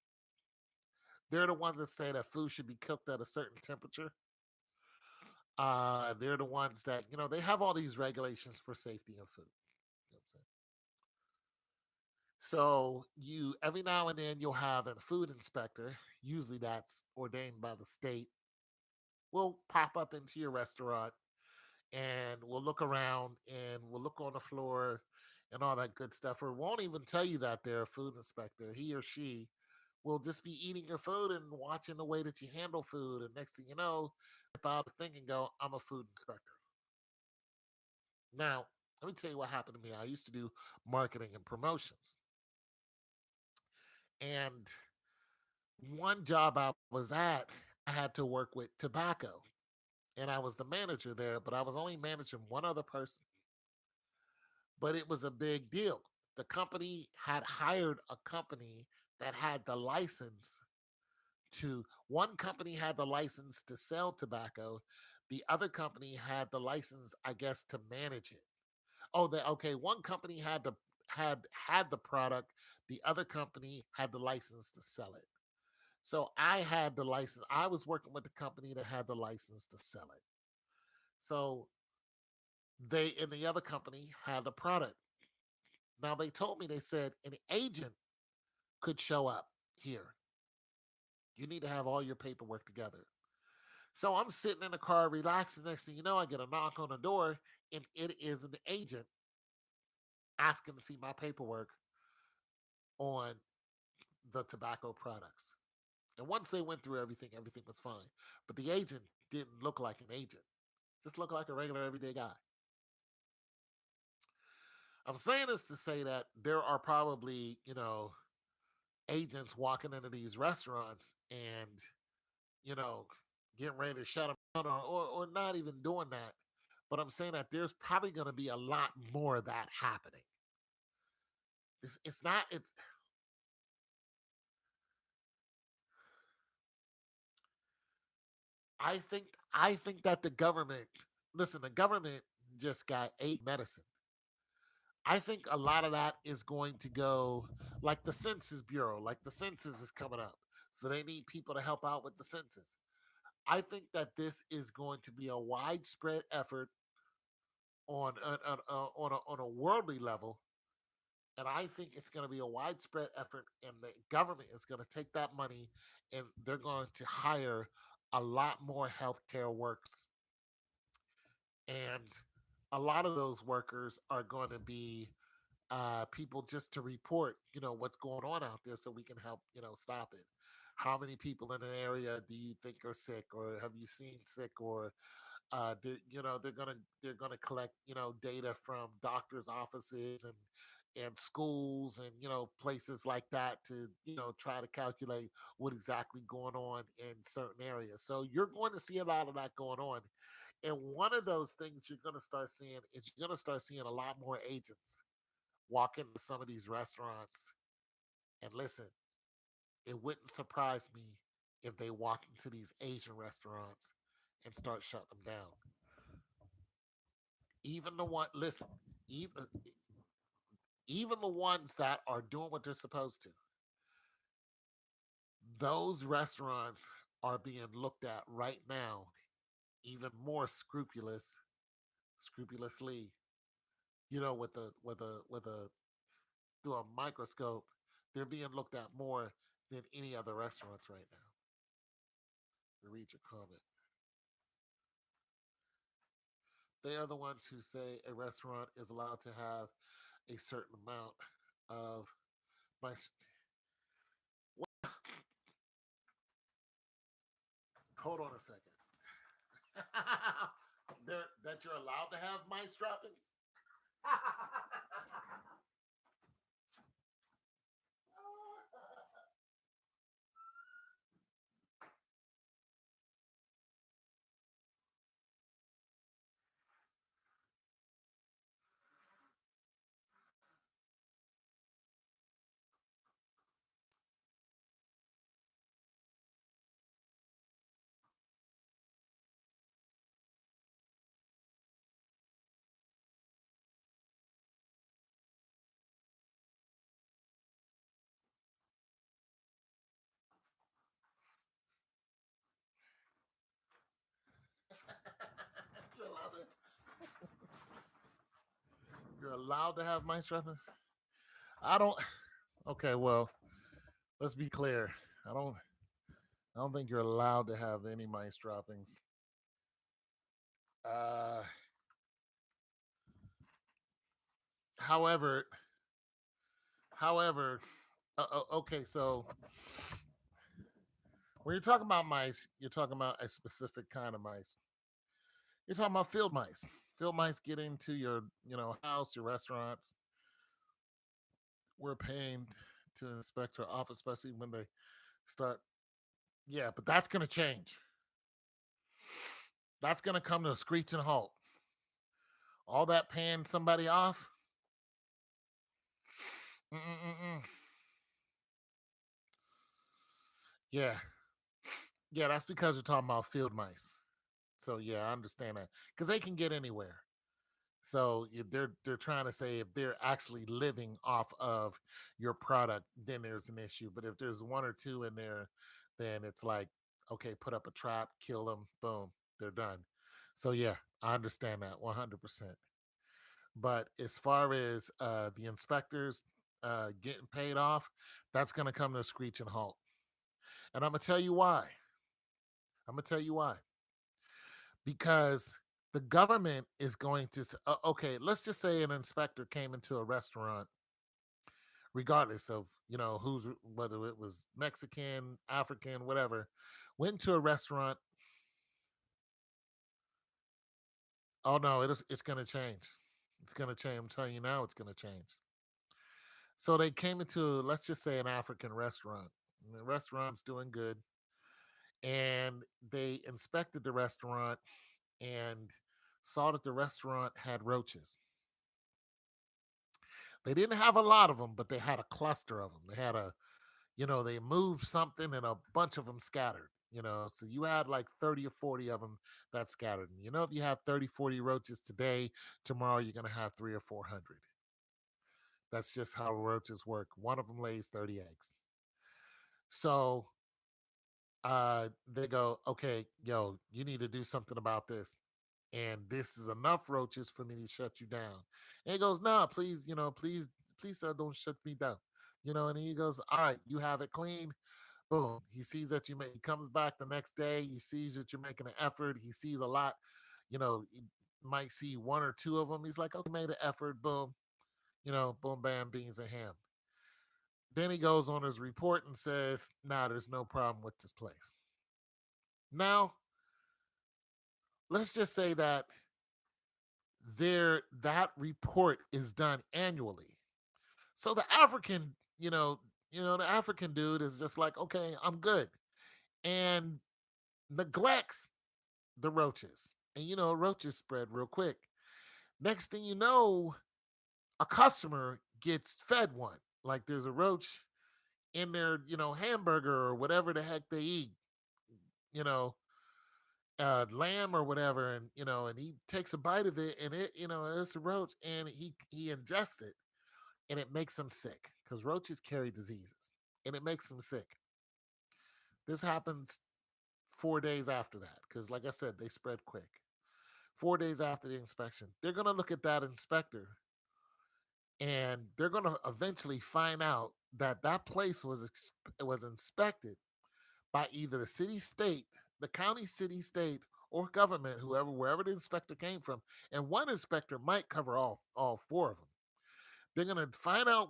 They're the ones that say that food should be cooked at a certain temperature. They're the ones that they have all these regulations for safety of food. You know what I'm saying? So you every now and then you'll have a food inspector. Usually that's ordained by the state. Will pop up into your restaurant and we'll look around and we'll look on the floor and all that good stuff. Or won't even tell you that they're a food inspector. He or she will just be eating your food and watching the way that you handle food. And next thing you know, about the thing and go, I'm a food inspector. Now, let me tell you what happened to me. I used to do marketing and promotions. And one job I was at, I had to work with tobacco. And I was the manager there, but I was only managing one other person. But it was a big deal. The company had hired a company that had the license one company had the license to sell tobacco, the other company had the license, I guess, to manage it. Oh, okay, one company had the product, the other company had the license to sell it. So I had the license. I was working with the company that had the license to sell it. So they in the other company had the product. Now they told me, they said an agent could show up here. You need to have all your paperwork together. So I'm sitting in the car relaxing. Next thing you know, I get a knock on the door, and it is an agent asking to see my paperwork on the tobacco products. And once they went through everything, everything was fine. But the agent didn't look like an agent, just looked like a regular everyday guy. I'm saying this to say that there are probably, agents walking into these restaurants and, you know, getting ready to shut them down or not even doing that. But I'm saying that there's probably going to be a lot more of that happening. It's not, it's, I think that the government, listen, the government just got eight medicine. I think a lot of that is going to go like the Census Bureau, like the census is coming up. So they need people to help out with the census. I think that this is going to be a widespread effort on a worldly level And I think it's going to be a widespread effort, and the government is going to take that money and they're going to hire a lot more healthcare workers. And a lot of those workers are going to be people just to report, what's going on out there so we can help, stop it. How many people in an area do you think are sick, or have you seen sick, or they're gonna collect data from doctors' offices and schools and places like that to try to calculate what exactly going on in certain areas. So you're going to see a lot of that going on. And one of those things you're going to start seeing is you're going to start seeing a lot more agents walk into some of these restaurants. And listen, it wouldn't surprise me if they walk into these Asian restaurants and start shutting them down. Even the one, listen, even even the ones that are doing what they're supposed to, those restaurants are being looked at right now even more scrupulously, with a through a microscope. They're being looked at more than any other restaurants right now. Read your comment. They are the ones who say a restaurant is allowed to have a certain amount of my. Hold on a second. That you're allowed to have mice droppings. you're allowed to. You're allowed to have mice droppings. I don't. Okay, well, let's be clear. I don't. I don't think you're allowed to have any mice droppings. Uh, however, okay. So when you're talking about mice, you're talking about a specific kind of mice. You're talking about field mice. Field mice get into your, house, your restaurants. We're paying to inspect our office, especially when they start. Yeah, but that's going to change. That's going to come to a screeching halt. All that paying somebody off. Mm-mm-mm-mm. Yeah, yeah, that's because you're talking about field mice. So yeah, I understand that because they can get anywhere. So they're trying to say if they're actually living off of your product, then there's an issue. But if there's one or two in there, then it's like, okay, put up a trap, kill them, boom, they're done. So yeah, I understand that 100%. But as far as the inspectors getting paid off, that's going to come to a screeching halt. And I'm gonna tell you why. I'm gonna tell you why. Because the government is going to okay, let's just say an inspector came into a restaurant, regardless of who's, whether it was Mexican, African, whatever, went to a restaurant. Oh no, it's going to change. It's going to change. I'm telling you now, it's going to change. So they came into, let's just say, an African restaurant, and the restaurant's doing good, and they inspected the restaurant and saw that the restaurant had roaches. They didn't have a lot of them, but they had a cluster of them. They had they moved something and a bunch of them scattered. So you had like 30 or 40 of them that scattered. And if you have 30, 40 roaches today, tomorrow you're going to have three or 400. That's just how roaches work. One of them lays 30 eggs. So they go, okay, yo, you need to do something about this. And this is enough roaches for me to shut you down. And he goes, no, please, please, sir, don't shut me down. And he goes, all right, you have it clean. Boom. He sees that he comes back the next day. He sees that you're making an effort. He sees a lot. He might see one or two of them. He's like, okay, made an effort. Boom. Boom, bam, beans and ham. Then he goes on his report and says, nah, there's no problem with this place. Now, let's just say that that report is done annually. So the African dude is just like, okay, I'm good. And neglects the roaches. And roaches spread real quick. Next thing you know, a customer gets fed one. Like there's a roach in their, hamburger or whatever the heck they eat, you know, lamb or whatever, and and he takes a bite of it, and it's a roach, and he ingests it, and it makes him sick because roaches carry diseases, and it makes him sick. This happens 4 days after that, because like I said, they spread quick. 4 days after the inspection, they're gonna look at that inspector, and they're gonna eventually find out that that place was inspected by either the city, state, the county, city, state, or government, wherever the inspector came from, and one inspector might cover all four of them. They're gonna find out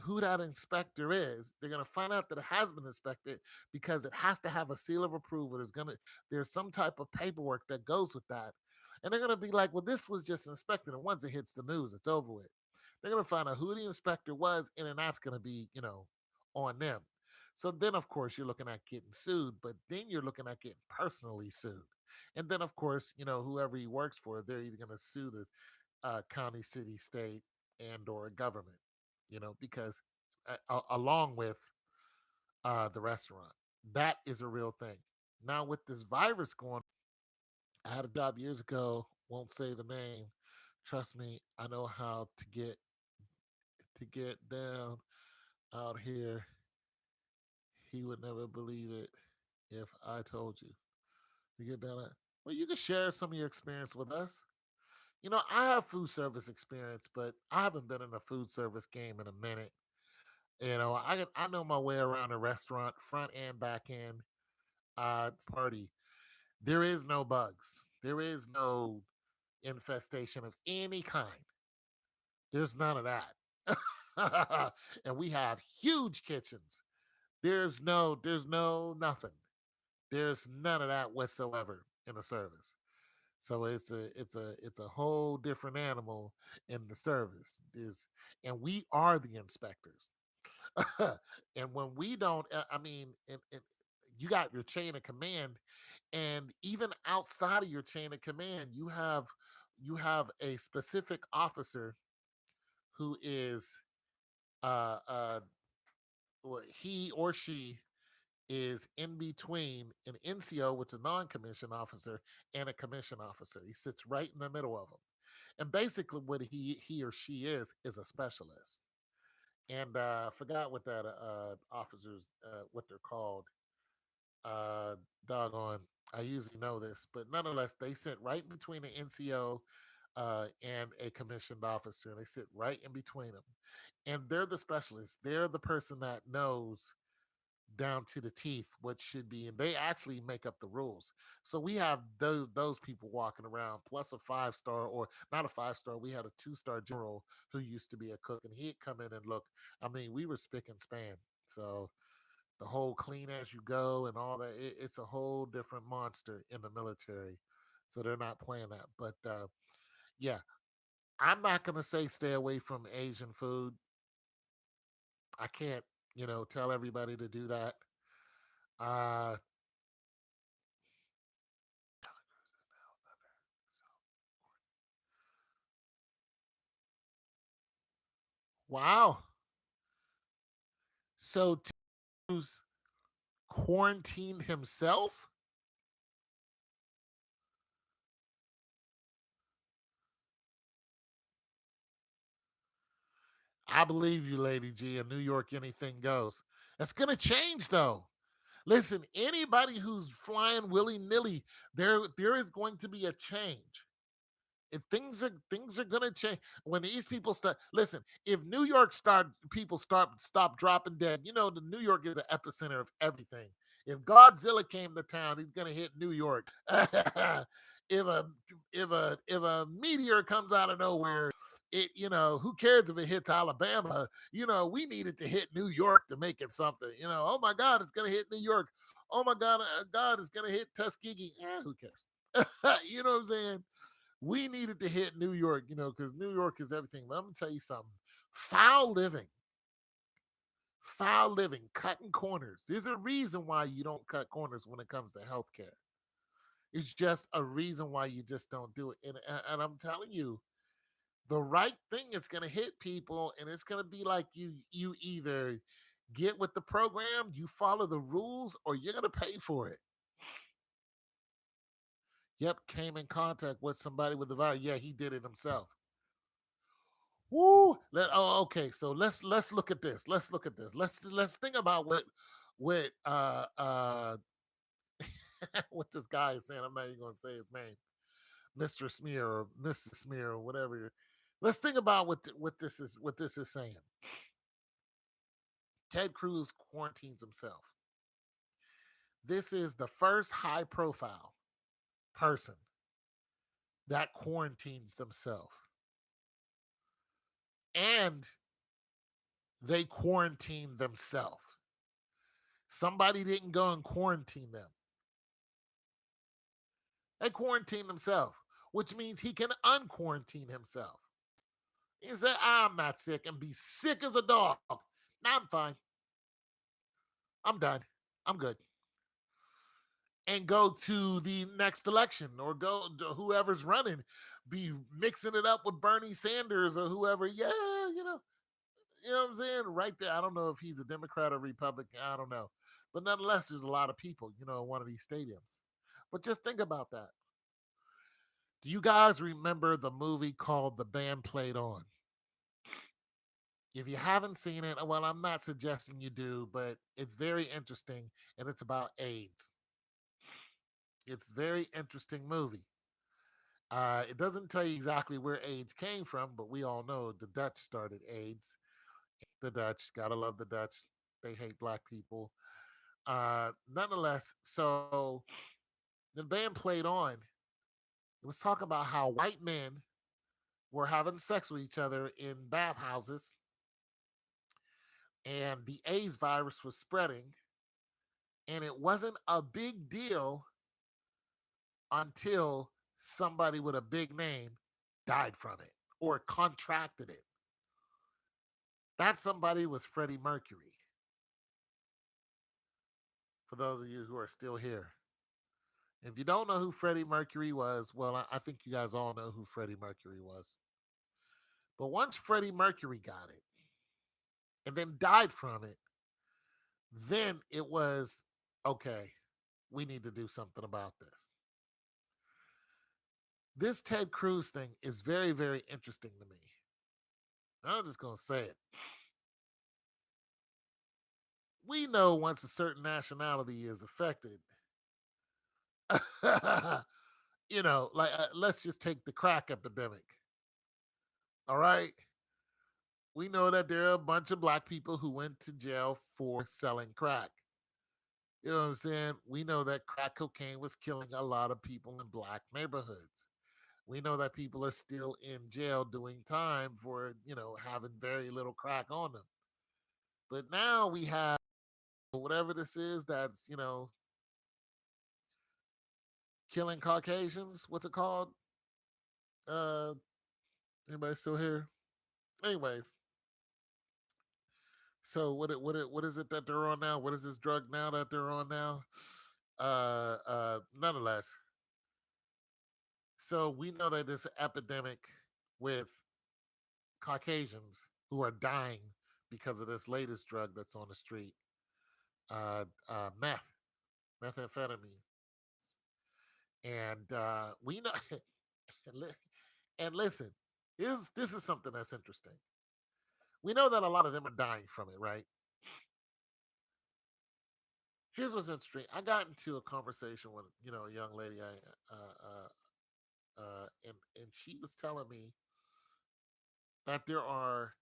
who that inspector is. They're gonna find out that it has been inspected because it has to have a seal of approval. There's some type of paperwork that goes with that, and they're gonna be like, well, this was just inspected, and once it hits the news, it's over with. They're gonna find out who the inspector was, and then that's gonna be on them. So then, of course, you're looking at getting sued, but then you're looking at getting personally sued. And then, of course, whoever he works for, they're either going to sue the county, city, state, and or government, because along with the restaurant, that is a real thing. Now with this virus going, I had a job years ago. Won't say the name. Trust me, I know how to get down out here. He would never believe it if I told you. To get down at, well, you can share some of your experience with us. I have food service experience, but I haven't been in a food service game in a minute. I know my way around a restaurant, front and back end. Party. There is no bugs. There is no infestation of any kind. There's none of that. And we have huge kitchens. There's no nothing. There's none of that whatsoever in the service. So it's a whole different animal in the service. And we are the inspectors. And when we don't, I mean, you got your chain of command, and even outside of your chain of command, you have a specific officer who is uh he or she is in between an NCO, which is a non-commissioned officer, and a commissioned officer. He sits right in the middle of them. And basically, what he or she is a specialist. And I forgot what that officers what they're called. Uh, Doggone, I usually know this, but nonetheless, they sit right between an NCO and a commissioned officer, and they sit right in between them. And they're the specialists. They're the person that knows down to the teeth what should be, and they actually make up the rules. So we have those people walking around, plus a 5 star, or not a 5 star. We had a 2 star general who used to be a cook, and he'd come in and look. I mean, we were spick and span. So the whole clean as you go and all that, it's a whole different monster in the military. So they're not playing that. But yeah, I'm not gonna say stay away from Asian food. I can't, tell everybody to do that. Uh, wow. So Tuz quarantined himself? I believe you, Lady G. In New York, anything goes. That's gonna change though. Listen, anybody who's flying willy nilly, there is going to be a change. things are gonna change when these people start. Listen, if New York stop dropping dead, the New York is the epicenter of everything. If Godzilla came to town, he's gonna hit New York. if a if a meteor comes out of nowhere, who cares if it hits Alabama? We needed to hit New York to make it something. Oh my God, it's gonna hit New York. Oh my God, it's gonna hit Tuskegee. Who cares? You know what I'm saying? We needed to hit New York, because New York is everything. But I'm gonna tell you something. Foul living, foul living, cutting corners. There's a reason why you don't cut corners when it comes to healthcare. It's just a reason why you just don't do it. And I'm telling you, the right thing is gonna hit people, and it's gonna be like you either get with the program, you follow the rules, or you're gonna pay for it. Yep, came in contact with somebody with the virus. Yeah, he did it himself. Woo! Okay, so let's look at this. Let's look at this. Let's think about what what this guy is saying. I'm not even gonna say his name, Mr. Smear or Mrs. Smear or whatever. Let's think about what this is saying. Ted Cruz quarantines himself. This is the first high profile person that quarantines themselves. And they quarantined themselves. Somebody didn't go and quarantine them. They quarantined themselves, which means he can unquarantine himself. He said, I'm not sick, and be sick as a dog. Now I'm fine. I'm done. I'm good. And go to the next election or go to whoever's running, be mixing it up with Bernie Sanders or whoever. Yeah, what I'm saying? Right there. I don't know if he's a Democrat or Republican. I don't know. But nonetheless, there's a lot of people, in one of these stadiums. But just think about that. Do you guys remember the movie called The Band Played On? If you haven't seen it, well, I'm not suggesting you do, but it's very interesting and it's about AIDS. It's a very interesting movie. It doesn't tell you exactly where AIDS came from, but we all know the Dutch started AIDS. The Dutch, gotta love the Dutch. They hate black people. Nonetheless, so the band played on. It was talking about how white men were having sex with each other in bathhouses, and the AIDS virus was spreading, and it wasn't a big deal until somebody with a big name died from it or contracted it. That somebody was Freddie Mercury. For those of you who are still here, if you don't know who Freddie Mercury was, well, I think you guys all know who Freddie Mercury was. But once Freddie Mercury got it and then died from it, then it was okay, we need to do something about this. This Ted Cruz thing is very, very interesting to me. I'm just going to say it. We know once a certain nationality is affected, like let's just take the crack epidemic. All right. We know that there are a bunch of black people who went to jail for selling crack. You know what I'm saying? We know that crack cocaine was killing a lot of people in black neighborhoods. We know that people are still in jail doing time for, having very little crack on them. But now we have whatever this is that's, killing Caucasians. What's it called? Uh Anybody still here? Anyways, so what is it that they're on now? What is this drug now that they're on now? Nonetheless, so we know that this epidemic with Caucasians who are dying because of this latest drug that's on the street, methamphetamine, and we know. And listen, this is something that's interesting. We know that a lot of them are dying from it, right? Here's what's interesting. I got into a conversation with a young lady and she was telling me that there are,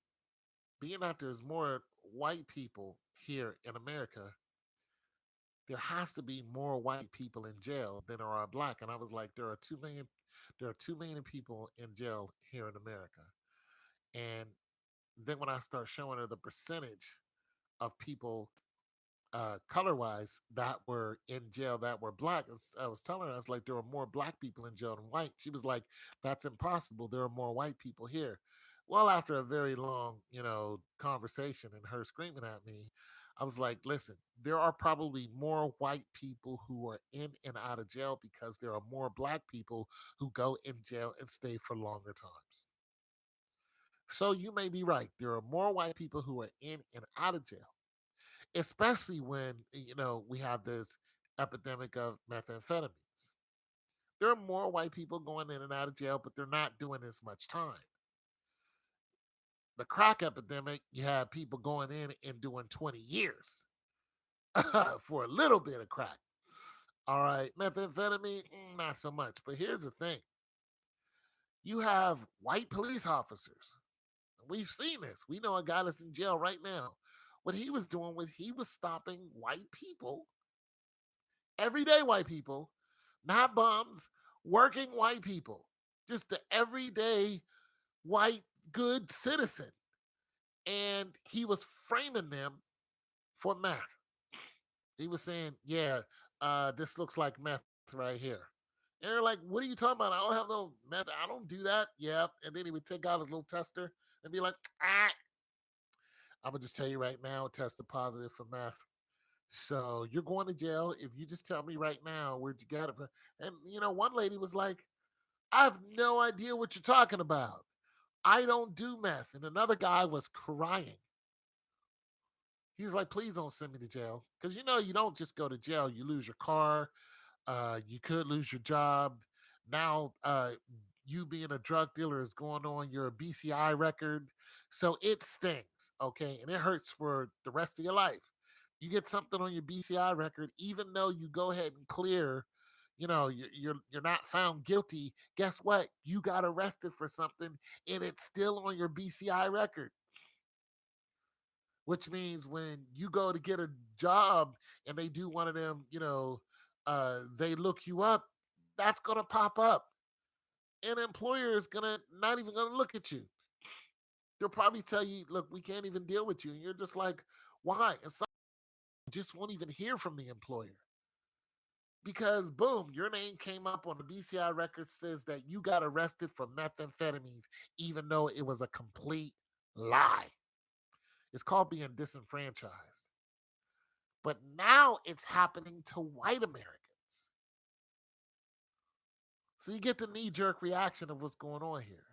being that there's more white people here in America, there has to be more white people in jail than there are black. And I was like, there are 2 million people in jail here in America. And then when I start showing her the percentage of people color wise that were in jail that were black, I was telling her, I was like, there are more black people in jail than white. She was like, that's impossible. There are more white people here. Well, after a very long, conversation and her screaming at me, I was like, listen, there are probably more white people who are in and out of jail because there are more black people who go in jail and stay for longer times. So you may be right. There are more white people who are in and out of jail, especially when we have this epidemic of methamphetamines. There are more white people going in and out of jail, but they're not doing as much time. The crack epidemic, you have people going in and doing 20 years for a little bit of crack. All right, methamphetamine, not so much. But here's the thing: you have white police officers. We've seen this. We know a guy that's in jail right now. What he was doing was he was stopping white people, everyday white people, not bums, working white people, just the everyday white good citizen. And he was framing them for meth. He was saying, yeah, this looks like meth right here. And they're like, what are you talking about? I don't have no meth. I don't do that. Yeah. And then he would take out his little tester and be like, I'm going to just tell you right now, tested positive for meth. So you're going to jail if you just tell me right now where'd you get it from. And, one lady was like, I have no idea what you're talking about. I don't do meth. And another guy was crying. He's like, please don't send me to jail. Because you don't just go to jail, you lose your car, you could lose your job. Now, you being a drug dealer is going on your BCI record. So it stings, okay? And it hurts for the rest of your life. You get something on your BCI record, even though you go ahead and clear, you're not found guilty. Guess what? You got arrested for something, and it's still on your BCI record, which means when you go to get a job and they do one of them, they look you up, that's gonna pop up. An employer is gonna not even gonna look at you. They'll probably tell you, look, we can't even deal with you. And you're just like, why? And some just won't even hear from the employer. Because boom, your name came up on the BCI record, says that you got arrested for methamphetamines, even though it was a complete lie. It's called being disenfranchised. But now it's happening to white Americans. So you get the knee jerk reaction of what's going on here.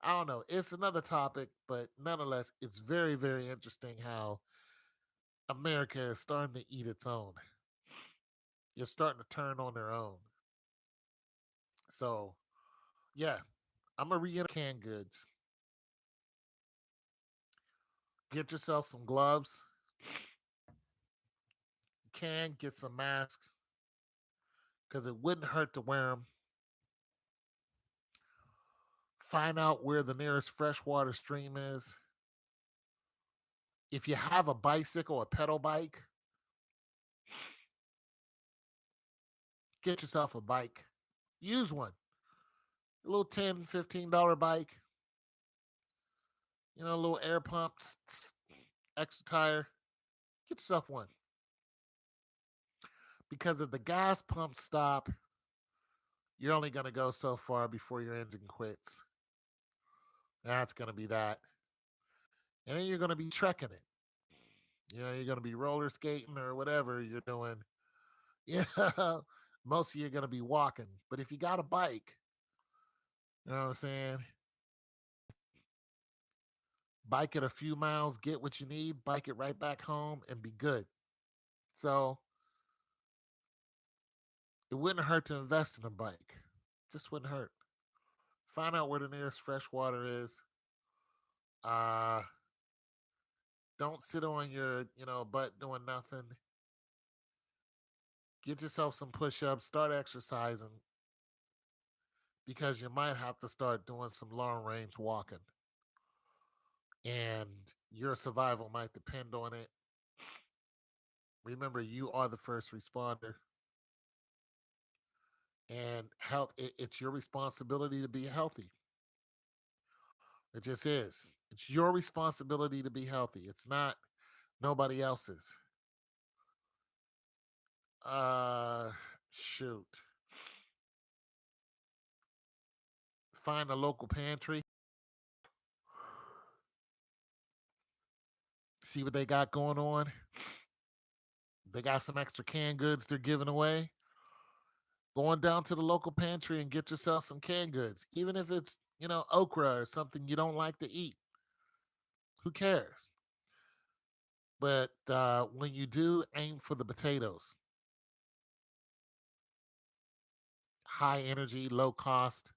I don't know. It's another topic, but nonetheless, it's very, very interesting how America is starting to eat its own. It's starting to turn on their own. So, yeah, I'm going to reiterate canned goods. Get yourself some gloves. You can get some masks because it wouldn't hurt to wear them. Find out where the nearest freshwater stream is. If you have a bicycle, a pedal bike, get yourself a bike. Use one. A little $10, $15 bike. A little air pump, extra tire. Get yourself one. Because if the gas pumps stop, you're only going to go so far before your engine quits. That's going to be that. And then you're going to be trekking it. You're going to be roller skating or whatever you're doing. Yeah, most of you are going to be walking. But if you got a bike, you know what I'm saying? Bike it a few miles, get what you need, bike it right back home, and be good. So it wouldn't hurt to invest in a bike. Just wouldn't hurt. Find out where the nearest fresh water is. Uh don't sit on your, butt doing nothing. Get yourself some push-ups, start exercising. because you might have to start doing some long range walking, and your survival might depend on it. Remember, you are the first responder, and it's your responsibility to be healthy. It just is. It's your responsibility to be healthy. It's not nobody else's. Uh, Shoot. Find a local pantry. See what they got going on. They got some extra canned goods they're giving away. Going down to the local pantry and get yourself some canned goods, even if it's okra or something you don't like to eat. Who cares? But when you do, aim for the potatoes. High energy, low cost.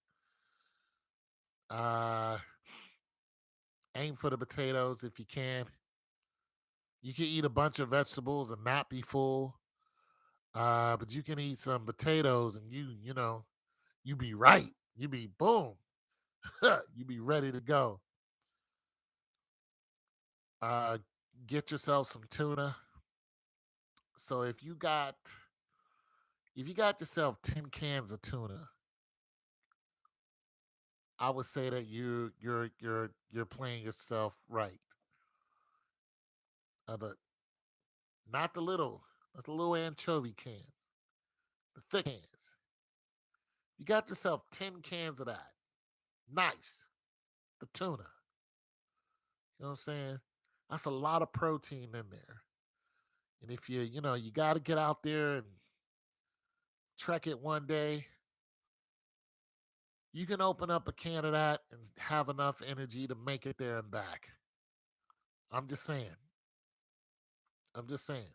Uh, Aim for the potatoes if you can. You can eat a bunch of vegetables and not be full. But you can eat some potatoes and you be right. You be boom. You be ready to go. Uh, get yourself some tuna. So if you got yourself 10 cans of tuna, I would say that you're playing yourself right. But not the little anchovy cans, the thick cans. You got yourself 10 cans of that. Nice, the tuna. You know what I'm saying? That's a lot of protein in there. And if you got to get out there and trek it one day, you can open up a can of that and have enough energy to make it there and back. I'm just saying. I'm just saying.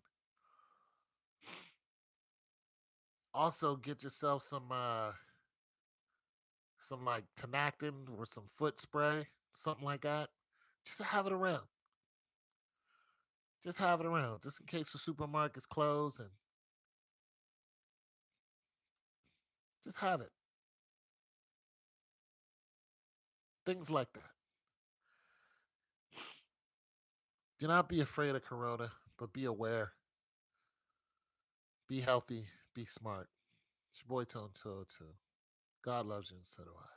Also, get yourself some like Tenactin or some foot spray, something like that. Just have it around. Just have it around, just in case the supermarket's closed, and just have it. Things like that. Do not be afraid of Corona, but be aware. Be healthy. Be smart. It's your boy Tone 202. God loves you, and so do I.